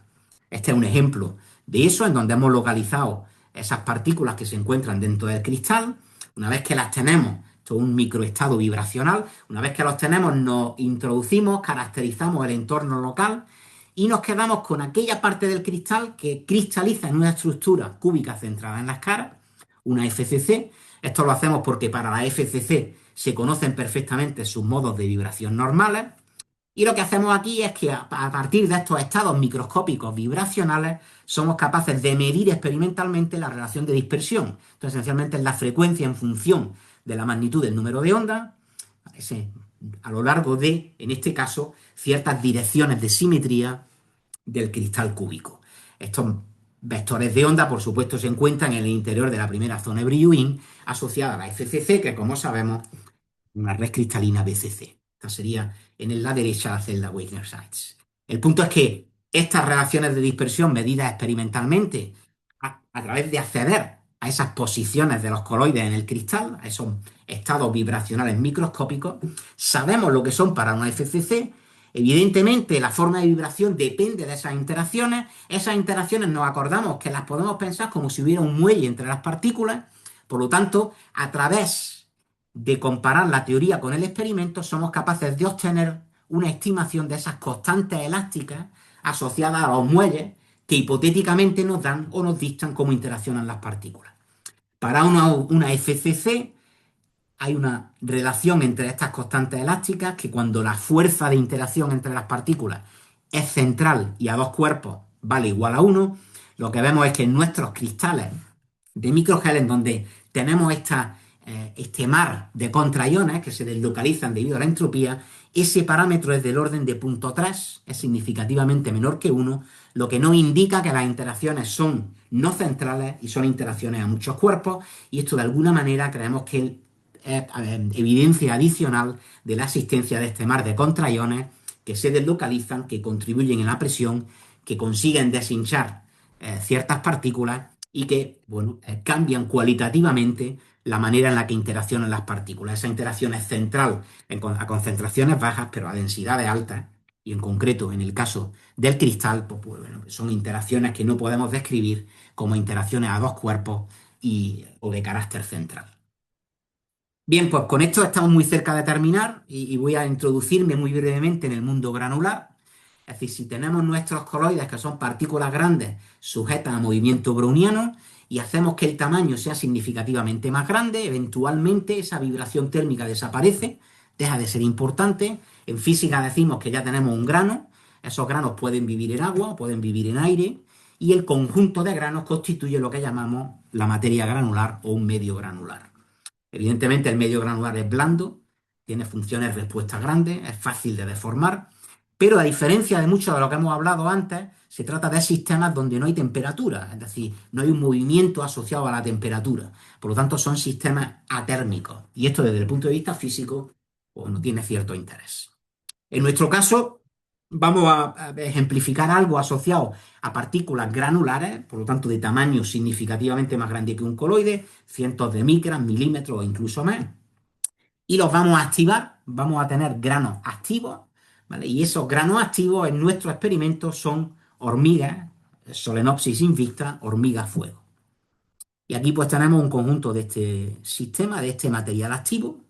Este es un ejemplo de eso, en donde hemos localizado esas partículas que se encuentran dentro del cristal. Una vez que las tenemos, esto es un microestado vibracional, una vez que los tenemos nos introducimos, caracterizamos el entorno local y nos quedamos con aquella parte del cristal que cristaliza en una estructura cúbica centrada en las caras, una FCC. Esto lo hacemos porque para la FCC se conocen perfectamente sus modos de vibración normales. Y lo que hacemos aquí es que a partir de estos estados microscópicos vibracionales somos capaces de medir experimentalmente la relación de dispersión. Entonces, esencialmente es la frecuencia en función de la magnitud del número de ondas a lo largo de, en este caso, ciertas direcciones de simetría del cristal cúbico. Estos vectores de onda, por supuesto, se encuentran en el interior de la primera zona de Brillouin asociada a la FCC, que como sabemos una red cristalina BCC. Esta sería en la derecha la celda Wigner-Seitz. El punto es que estas relaciones de dispersión medidas experimentalmente a través de acceder a esas posiciones de los coloides en el cristal, a esos estados vibracionales microscópicos, sabemos lo que son para una FCC. Evidentemente, la forma de vibración depende de esas interacciones. Esas interacciones nos acordamos que las podemos pensar como si hubiera un muelle entre las partículas. Por lo tanto, a través de comparar la teoría con el experimento, somos capaces de obtener una estimación de esas constantes elásticas asociadas a los muelles que hipotéticamente nos dan o nos dictan cómo interaccionan las partículas. Para una FCC hay una relación entre estas constantes elásticas que cuando la fuerza de interacción entre las partículas es central y a dos cuerpos vale igual a 1, lo que vemos es que en nuestros cristales de microgeles, donde tenemos este mar de contraiones que se deslocalizan debido a la entropía, ese parámetro es del orden de 0,3, es significativamente menor que 1, lo que nos indica que las interacciones son no centrales y son interacciones a muchos cuerpos, y esto de alguna manera creemos que es evidencia adicional de la existencia de este mar de contraiones que se deslocalizan, que contribuyen en la presión, que consiguen deshinchar ciertas partículas y que, bueno, cambian cualitativamente la manera en la que interaccionan las partículas. Esa interacción es central a concentraciones bajas, pero a densidades altas. Y en concreto, en el caso del cristal, pues, bueno, son interacciones que no podemos describir como interacciones a dos cuerpos o de carácter central. Bien, pues con esto estamos muy cerca de terminar y voy a introducirme muy brevemente en el mundo granular. Es decir, si tenemos nuestros coloides, que son partículas grandes sujetas a movimiento browniano, y hacemos que el tamaño sea significativamente más grande, eventualmente esa vibración térmica desaparece, deja de ser importante. En física decimos que ya tenemos un grano, esos granos pueden vivir en agua, pueden vivir en aire, y el conjunto de granos constituye lo que llamamos la materia granular o un medio granular. Evidentemente el medio granular es blando, tiene funciones de respuesta grandes, es fácil de deformar, pero a diferencia de mucho de lo que hemos hablado antes, se trata de sistemas donde no hay temperatura, es decir, no hay un movimiento asociado a la temperatura. Por lo tanto, son sistemas atérmicos. Y esto desde el punto de vista físico, pues, no tiene cierto interés. En nuestro caso, vamos a ejemplificar algo asociado a partículas granulares, por lo tanto de tamaño significativamente más grande que un coloide, cientos de micras, milímetros o incluso más, y los vamos a activar, vamos a tener granos activos, ¿vale? Y esos granos activos en nuestro experimento son hormigas, Solenopsis invicta, hormigas fuego. Y aquí pues tenemos un conjunto de este sistema, de este material activo.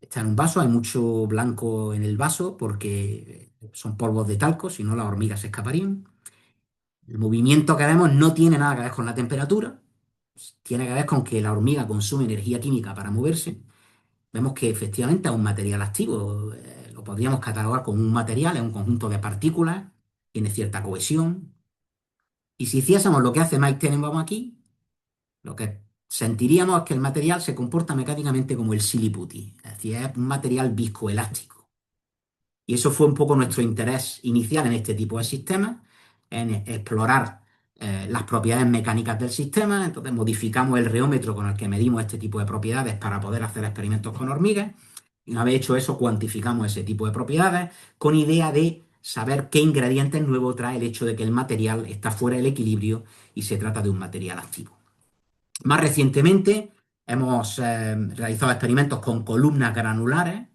Está en un vaso, hay mucho blanco en el vaso porque son polvos de talco, si no las hormigas se escaparían. El movimiento que vemos no tiene nada que ver con la temperatura, tiene que ver con que la hormiga consume energía química para moverse. Vemos que efectivamente es un material activo, lo podríamos catalogar como un material, es un conjunto de partículas, tiene cierta cohesión. Y si hiciésemos lo que hace Mike Tenenbaum aquí, lo que sentiríamos es que el material se comporta mecánicamente como el siliputi, es decir, es un material viscoelástico. Y eso fue un poco nuestro interés inicial en este tipo de sistemas, en explorar las propiedades mecánicas del sistema. Entonces modificamos el reómetro con el que medimos este tipo de propiedades para poder hacer experimentos con hormigas. Y una vez hecho eso, cuantificamos ese tipo de propiedades con idea de saber qué ingredientes nuevos trae el hecho de que el material está fuera del equilibrio y se trata de un material activo. Más recientemente hemos realizado experimentos con columnas granulares,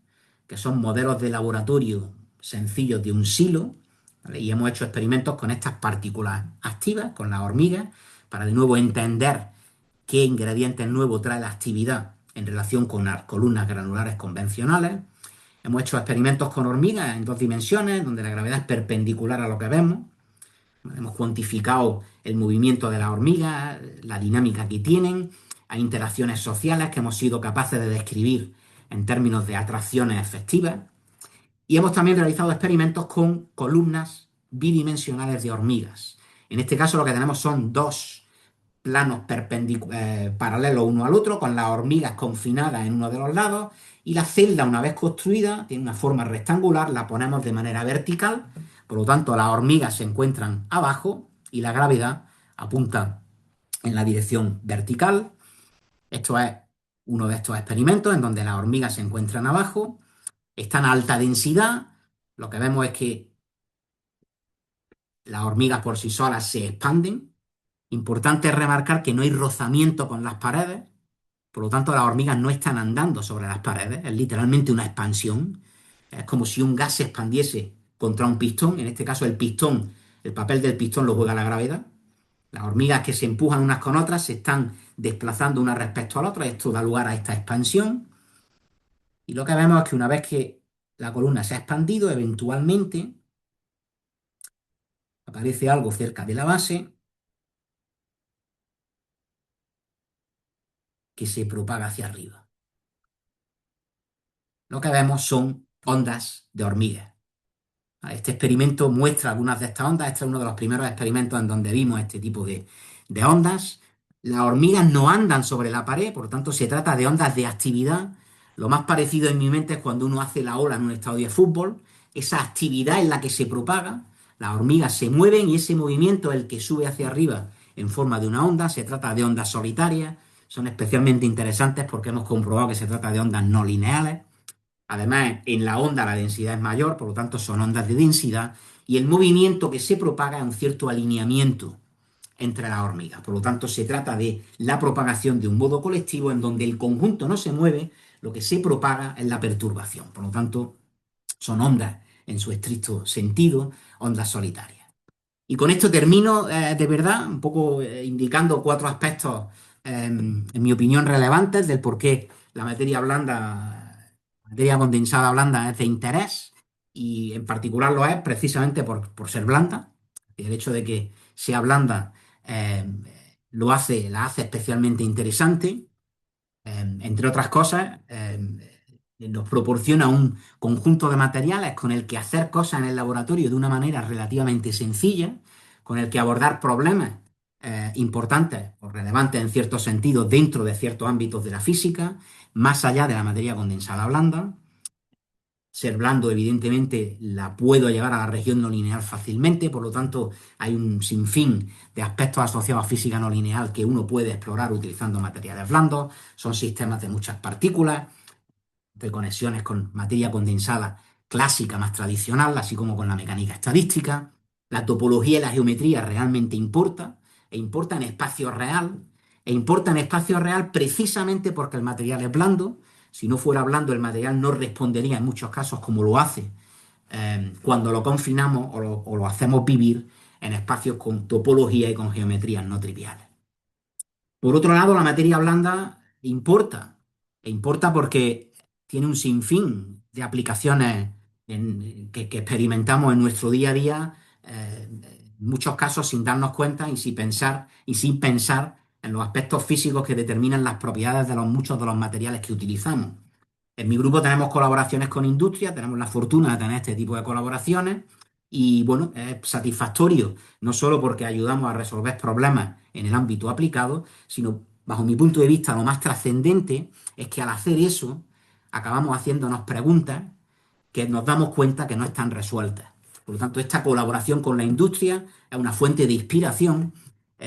que son modelos de laboratorio sencillos de un silo, ¿vale? Y hemos hecho experimentos con estas partículas activas, con las hormigas, para de nuevo entender qué ingredientes nuevos trae la actividad en relación con las columnas granulares convencionales. Hemos hecho experimentos con hormigas en dos dimensiones, donde la gravedad es perpendicular a lo que vemos. Hemos cuantificado el movimiento de las hormigas, la dinámica que tienen, hay interacciones sociales que hemos sido capaces de describir en términos de atracciones efectivas. Y hemos también realizado experimentos con columnas bidimensionales de hormigas. En este caso lo que tenemos son dos planos paralelos uno al otro, con las hormigas confinadas en uno de los lados, y la celda, una vez construida, tiene una forma rectangular, la ponemos de manera vertical, por lo tanto las hormigas se encuentran abajo y la gravedad apunta en la dirección vertical. Esto es uno de estos experimentos en donde las hormigas se encuentran abajo, están a alta densidad, lo que vemos es que las hormigas por sí solas se expanden. Importante remarcar que no hay rozamiento con las paredes, por lo tanto las hormigas no están andando sobre las paredes, es literalmente una expansión. Es como si un gas se expandiese contra un pistón, en este caso el pistón, el papel del pistón lo juega la gravedad. Las hormigas que se empujan unas con otras se están desplazando unas respecto a la otra, esto da lugar a esta expansión. Y lo que vemos es que una vez que la columna se ha expandido, eventualmente aparece algo cerca de la base que se propaga hacia arriba. Lo que vemos son ondas de hormigas. Este experimento muestra algunas de estas ondas. Este es uno de los primeros experimentos en donde vimos este tipo de ondas. Las hormigas no andan sobre la pared, por lo tanto se trata de ondas de actividad. Lo más parecido en mi mente es cuando uno hace la ola en un estadio de fútbol. Esa actividad es la que se propaga, las hormigas se mueven y ese movimiento es el que sube hacia arriba en forma de una onda. Se trata de ondas solitarias, son especialmente interesantes porque hemos comprobado que se trata de ondas no lineales. Además, en la onda la densidad es mayor, por lo tanto son ondas de densidad y el movimiento que se propaga es un cierto alineamiento entre las hormigas. Por lo tanto, se trata de la propagación de un modo colectivo en donde el conjunto no se mueve, lo que se propaga es la perturbación. Por lo tanto, son ondas en su estricto sentido, ondas solitarias. Y con esto termino, de verdad, un poco indicando cuatro aspectos, en mi opinión, relevantes del por qué la materia condensada blanda es de interés y en particular lo es precisamente por ser blanda. Y el hecho de que sea blanda eh, la hace especialmente interesante. Entre otras cosas, nos proporciona un conjunto de materiales con el que hacer cosas en el laboratorio de una manera relativamente sencilla, con el que abordar problemas importantes o relevantes en ciertos sentidos dentro de ciertos ámbitos de la física, más allá de la materia condensada blanda. Ser blando, evidentemente, la puedo llevar a la región no lineal fácilmente, por lo tanto, hay un sinfín de aspectos asociados a física no lineal que uno puede explorar utilizando materiales blandos. Son sistemas de muchas partículas, de conexiones con materia condensada clásica más tradicional, así como con la mecánica estadística. La topología y la geometría realmente importa, e importa en espacio real, e importa en espacio real precisamente porque el material es blando. Si no fuera blando, el material no respondería en muchos casos como lo hace cuando lo confinamos o lo hacemos vivir en espacios con topología y con geometrías no triviales. Por otro lado, la materia blanda importa, e importa porque tiene un sinfín de aplicaciones que experimentamos en nuestro día a día, en muchos casos sin darnos cuenta y sin pensar en los aspectos físicos que determinan las propiedades de muchos de los materiales que utilizamos. En mi grupo tenemos colaboraciones con industria, tenemos la fortuna de tener este tipo de colaboraciones y bueno, es satisfactorio, no solo porque ayudamos a resolver problemas en el ámbito aplicado, sino bajo mi punto de vista lo más trascendente es que al hacer eso acabamos haciéndonos preguntas que nos damos cuenta que no están resueltas. Por lo tanto, esta colaboración con la industria es una fuente de inspiración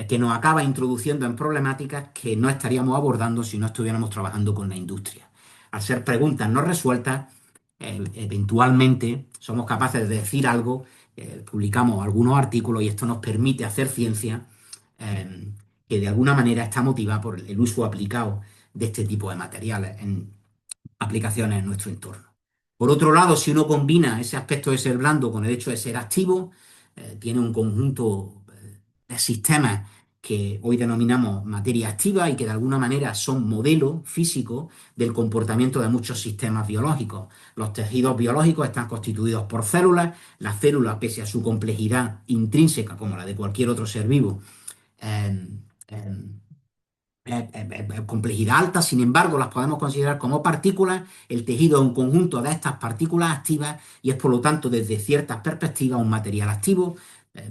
que nos acaba introduciendo en problemáticas que no estaríamos abordando si no estuviéramos trabajando con la industria. Al ser preguntas no resueltas, eventualmente somos capaces de decir algo, publicamos algunos artículos y esto nos permite hacer ciencia eh, que de alguna manera está motivada por el uso aplicado de este tipo de materiales en aplicaciones en nuestro entorno. Por otro lado, si uno combina ese aspecto de ser blando con el hecho de ser activo, tiene un conjunto de sistemas que hoy denominamos materia activa y que de alguna manera son modelos físicos del comportamiento de muchos sistemas biológicos. Los tejidos biológicos están constituidos por células, las células, pese a su complejidad intrínseca, como la de cualquier otro ser vivo, eh, eh, complejidad alta, sin embargo, las podemos considerar como partículas. El tejido es un conjunto de estas partículas activas y es, por lo tanto, desde ciertas perspectivas, un material activo.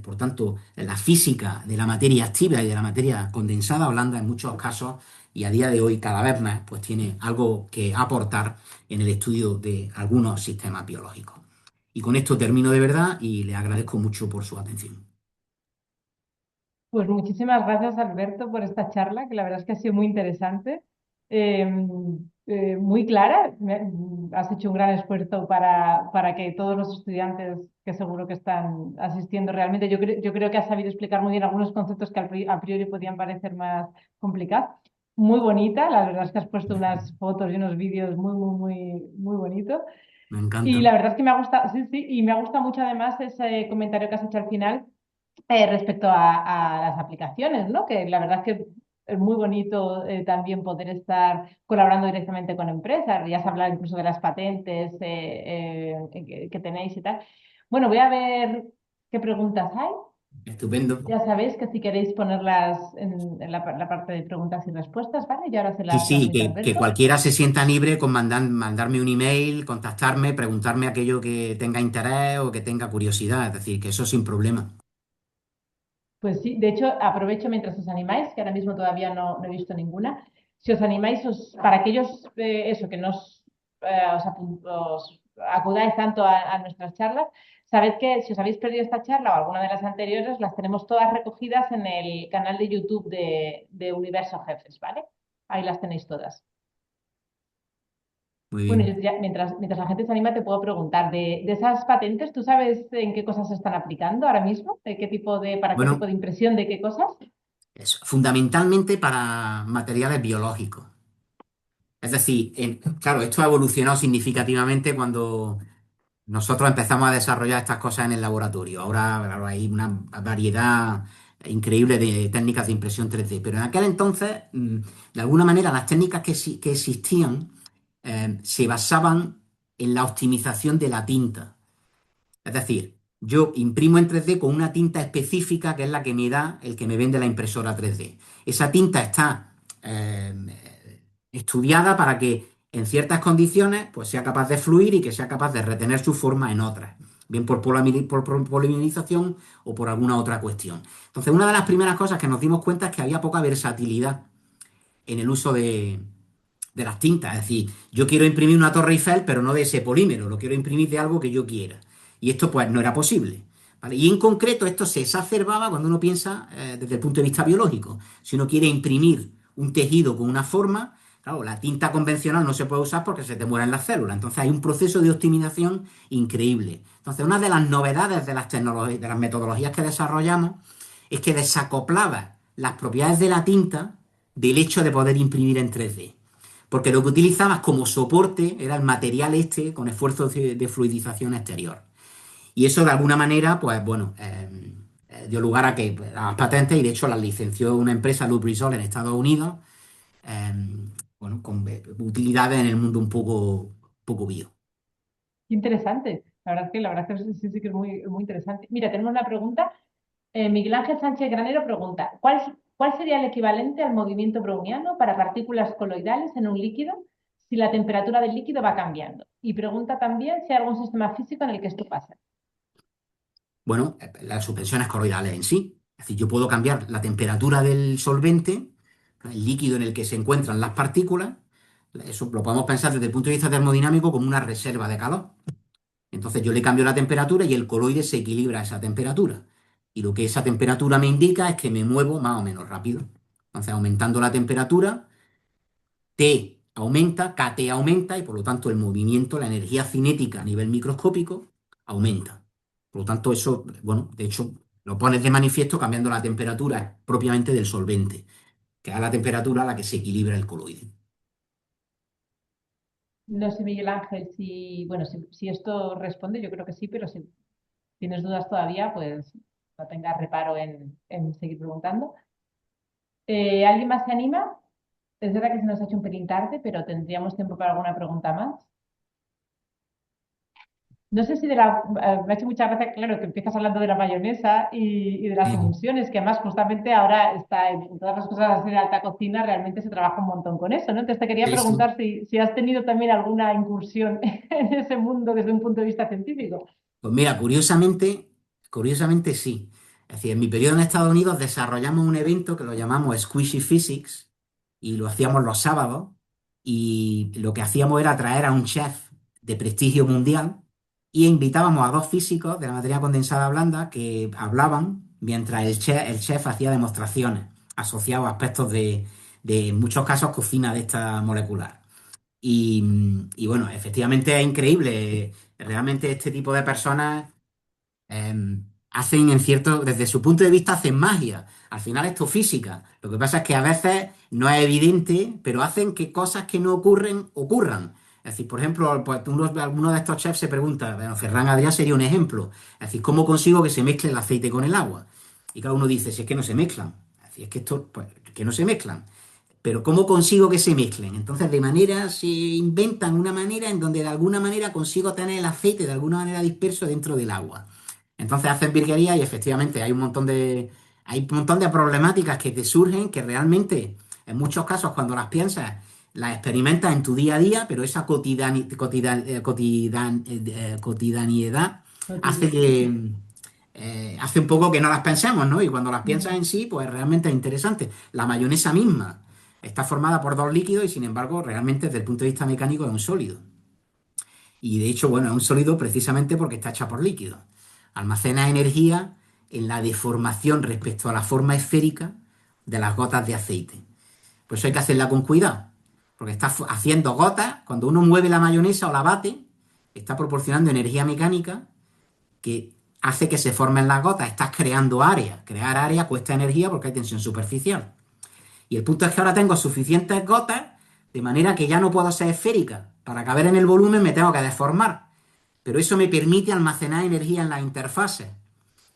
Por tanto, la física de la materia activa y de la materia condensada blanda en muchos casos y a día de hoy cada vez más, pues tiene algo que aportar en el estudio de algunos sistemas biológicos. Y con esto termino de verdad y le agradezco mucho por su atención. Pues muchísimas gracias, Alberto, por esta charla, que la verdad es que ha sido muy interesante, eh, muy clara. Has hecho un gran esfuerzo para que todos los estudiantes, que seguro que están asistiendo realmente, yo creo que has sabido explicar muy bien algunos conceptos que a priori podían parecer más complicados. Muy bonita, la verdad es que has puesto unas fotos y unos vídeos muy bonitos. Me Y encanta. la verdad es que me ha gustado, sí, sí, y me ha gustado mucho además ese comentario que has hecho al final respecto a las aplicaciones, ¿no? Que la verdad es que es muy bonito también poder estar colaborando directamente con empresas. Ya has hablado incluso de las patentes que tenéis y tal. Bueno, voy a ver qué preguntas hay. Estupendo. Ya sabéis que si queréis ponerlas en la parte de preguntas y respuestas, ¿vale? Y ahora se Sí, las sí, transmito a que Alberto. cualquiera se sienta libre con mandarme un email, contactarme, preguntarme aquello que tenga interés o que tenga curiosidad, es decir, que eso sin problema. Pues sí, de hecho, aprovecho mientras os animáis, que ahora mismo todavía no he visto ninguna. Si os animáis, para aquellos, eso, que nos os acudáis tanto a nuestras charlas, sabed que si os habéis perdido esta charla o alguna de las anteriores, las tenemos todas recogidas en el canal de YouTube de Universo Jefes, ¿vale? Ahí las tenéis todas. Muy Bueno, bien. mientras la gente se anima, te puedo preguntar, de esas patentes, ¿tú sabes en qué cosas se están aplicando ahora mismo? ¿De qué tipo para qué tipo Bueno, de impresión, de qué cosas? fundamentalmente para materiales biológicos. Es decir, claro, esto ha evolucionado significativamente cuando nosotros empezamos a desarrollar estas cosas en el laboratorio. Ahora, claro, hay una variedad increíble de técnicas de impresión 3D, pero en aquel entonces, de alguna manera, las técnicas que existían se basaban en la optimización de la tinta. Es decir, yo imprimo en 3D con una tinta específica que es la que me da el que me vende la impresora 3D. Esa tinta está estudiada para que en ciertas condiciones pues, sea capaz de fluir y que sea capaz de retener su forma en otras, bien por polimerización o por alguna otra cuestión. Entonces, una de las primeras cosas que nos dimos cuenta es que había poca versatilidad en el uso de las tintas. Es decir, yo quiero imprimir una Torre Eiffel, pero no de ese polímero, lo quiero imprimir de algo que yo quiera. Y esto pues no era posible. ¿Vale? Y en concreto esto se exacerbaba cuando uno piensa desde el punto de vista biológico. Si uno quiere imprimir un tejido con una forma, claro, la tinta convencional no se puede usar porque se te mueren las células. Entonces hay un proceso de optimización increíble. Entonces una de las novedades de las tecnologías, de las metodologías que desarrollamos es que desacoplaba las propiedades de la tinta del hecho de poder imprimir en 3D. Porque lo que utilizabas como soporte era el material este con esfuerzo de fluidización exterior. Y eso de alguna manera, pues bueno, dio lugar a que a las patentes y de hecho las licenció una empresa, Lubrizol, en Estados Unidos, eh, bueno, con utilidades en el mundo un poco bio. Qué interesante. La verdad es que sí, sí que es muy interesante. Mira, tenemos una pregunta. Miguel Ángel Sánchez Granero pregunta, ¿cuál sería el equivalente al movimiento browniano para partículas coloidales en un líquido si la temperatura del líquido va cambiando? Y pregunta también si hay algún sistema físico en el que esto pasa. Bueno, las suspensiones coloidales en sí. Es decir, yo puedo cambiar la temperatura del solvente, el líquido en el que se encuentran las partículas. Eso lo podemos pensar desde el punto de vista termodinámico como una reserva de calor. Entonces yo le cambio la temperatura y el coloide se equilibra a esa temperatura. Y lo que esa temperatura me indica es que me muevo más o menos rápido. Entonces, aumentando la temperatura, T aumenta, KT aumenta y por lo tanto el movimiento, la energía cinética a nivel microscópico aumenta. Por lo tanto, eso, bueno, de hecho, lo pones de manifiesto cambiando la temperatura propiamente del solvente, que es la temperatura a la que se equilibra el coloide. No sé, Miguel Ángel, bueno, si esto responde, yo creo que sí, pero si tienes dudas todavía, pues no tengas reparo en seguir preguntando. ¿Alguien más se anima? Es verdad que se nos ha hecho un pelín tarde, pero tendríamos tiempo para alguna pregunta más. No sé si me ha hecho mucha gracia, claro, que empiezas hablando de la mayonesa y de las Eh, emulsiones, que además justamente ahora está en todas las cosas así de alta cocina, realmente se trabaja un montón con eso, ¿no? Entonces te quería sí, sí. preguntar si has tenido también alguna incursión en ese mundo desde un punto de vista científico. Pues mira, curiosamente sí. Es decir, en mi periodo en Estados Unidos desarrollamos un evento que lo llamamos Squishy Physics y lo hacíamos los sábados y lo que hacíamos era traer a un chef de prestigio mundial y invitábamos a dos físicos de la materia condensada blanda que hablaban mientras el chef hacía demostraciones asociados a aspectos en muchos casos, cocina de esta molecular. Y bueno, efectivamente es increíble. Realmente este tipo de personas eh, hacen desde su punto de vista, hacen magia. Al final esto es física. Lo que pasa es que a veces no es evidente, pero hacen que cosas que no ocurren, ocurran. Es decir, por ejemplo, pues alguno de estos chefs se pregunta, bueno, Ferran Adrià sería un ejemplo. Es decir, ¿cómo consigo que se mezcle el aceite con el agua? Y cada uno dice, si es que no se mezclan. Es decir, es que esto, pues, que no se mezclan. Pero ¿cómo consigo que se mezclen? Entonces, de manera, se inventan una manera en donde de alguna manera consigo tener el aceite de alguna manera disperso dentro del agua. Entonces hacen virguería y efectivamente hay un montón de problemáticas que te surgen que realmente, en muchos casos, cuando las piensas, las experimentas en tu día a día, pero esa cotidianidad hace Cotidiano, que, sí. hace un poco que no las pensemos, ¿no? Y cuando las piensas Mm. en sí, pues realmente es interesante. La mayonesa misma está formada por dos líquidos y sin embargo, realmente desde el punto de vista mecánico es un sólido. Y de hecho, bueno, es un sólido precisamente porque está hecha por líquidos. Almacena energía en la deformación respecto a la forma esférica de las gotas de aceite. Por eso hay que hacerla con cuidado, porque está haciendo gotas, cuando uno mueve la mayonesa o la bate, está proporcionando energía mecánica que hace que se formen las gotas, estás creando área. Crear área cuesta energía porque hay tensión superficial. Y el punto es que ahora tengo suficientes gotas, de manera que ya no puedo ser esférica. Para caber en el volumen me tengo que deformar. Pero eso me permite almacenar energía en las interfaces.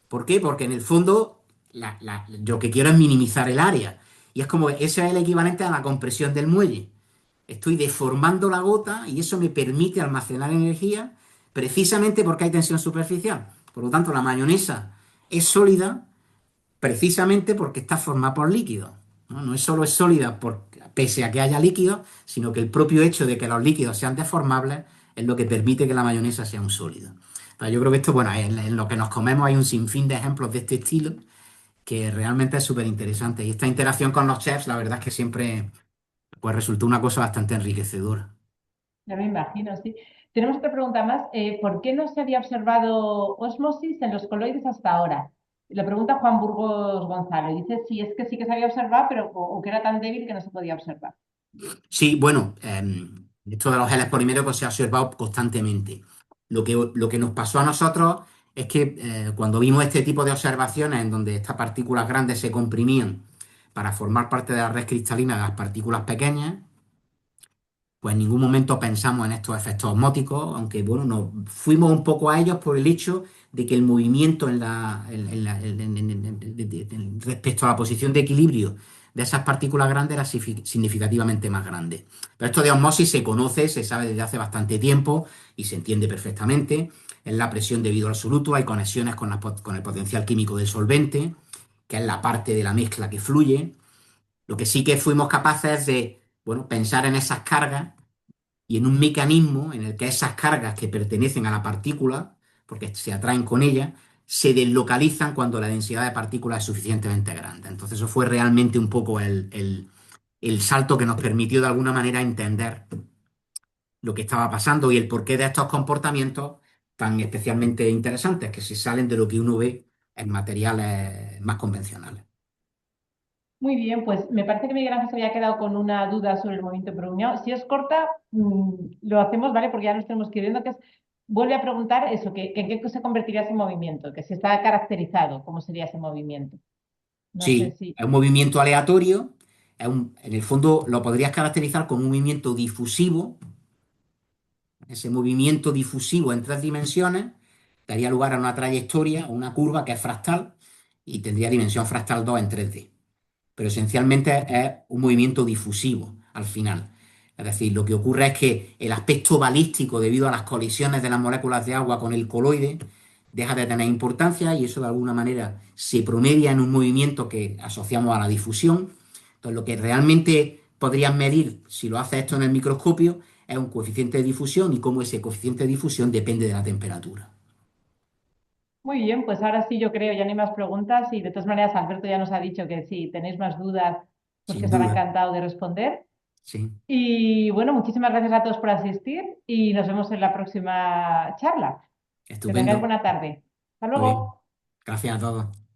¿Por qué? Porque en el fondo lo que quiero es minimizar el área. Y es como, ese es el equivalente a la compresión del muelle. Estoy deformando la gota y eso me permite almacenar energía precisamente porque hay tensión superficial. Por lo tanto, la mayonesa es sólida precisamente porque está formada por líquidos. ¿No? No es solo es sólida pese a que haya líquidos, sino que el propio hecho de que los líquidos sean deformables es lo que permite que la mayonesa sea un sólido. Entonces, yo creo que esto, bueno, en lo que nos comemos hay un sinfín de ejemplos de este estilo que realmente es súper interesante. Y esta interacción con los chefs, la verdad es que siempre pues, resultó una cosa bastante enriquecedora. Ya me imagino, sí. Tenemos otra pregunta más. ¿Por qué no se había observado ósmosis en los coloides hasta ahora? Le pregunta Juan Burgos Gonzalo. Y dice si es que sí que se había observado, pero o que era tan débil que no se podía observar. Sí, bueno, esto de los geles poliménicos pues, se ha observado constantemente. Lo que nos pasó a nosotros es que cuando vimos este tipo de observaciones en donde estas partículas grandes se comprimían para formar parte de la red cristalina de las partículas pequeñas, pues en ningún momento pensamos en estos efectos osmóticos, aunque bueno, nos fuimos un poco a ellos por el hecho de que el movimiento respecto a la posición de equilibrio de esas partículas grandes era significativamente más grande. Pero esto de osmosis se conoce, se sabe desde hace bastante tiempo y se entiende perfectamente. Es la presión debido al absoluto, hay conexiones con el potencial químico del solvente, que es la parte de la mezcla que fluye. Lo que sí que fuimos capaces de, bueno, pensar en esas cargas y en un mecanismo en el que esas cargas que pertenecen a la partícula, porque se atraen con ella, se deslocalizan cuando la densidad de partículas es suficientemente grande. Entonces eso fue realmente un poco el salto que nos permitió de alguna manera entender lo que estaba pasando y el porqué de estos comportamientos tan especialmente interesantes que se salen de lo que uno ve en materiales más convencionales. Muy bien, pues me parece que Miguel Ángel se había quedado con una duda sobre el movimiento preguñado. Si es corta, lo hacemos, ¿vale? Porque ya nos tenemos que ir viendo, que es, vuelve a preguntar eso, que en qué se convertiría ese movimiento, que si está caracterizado, ¿cómo sería ese movimiento? No sé Sí, si... es un movimiento aleatorio, en el fondo lo podrías caracterizar como un movimiento difusivo. Ese movimiento difusivo en tres dimensiones daría lugar a una trayectoria, una curva que es fractal y tendría dimensión fractal 2 en 3D. Pero esencialmente es un movimiento difusivo al final. Es decir, lo que ocurre es que el aspecto balístico debido a las colisiones de las moléculas de agua con el coloide deja de tener importancia y eso de alguna manera se promedia en un movimiento que asociamos a la difusión. Entonces, lo que realmente podrías medir si lo haces esto en el microscopio es un coeficiente de difusión y cómo ese coeficiente de difusión depende de la temperatura. Muy bien, pues ahora sí yo creo, ya no hay más preguntas y de todas maneras Alberto ya nos ha dicho que si tenéis más dudas, pues que Sin estará duda. encantado de responder. Sí. Y bueno, muchísimas gracias a todos por asistir y nos vemos en la próxima charla. Que tengáis Estupendo. buena tarde. Hasta Muy bien. luego. Gracias a todos.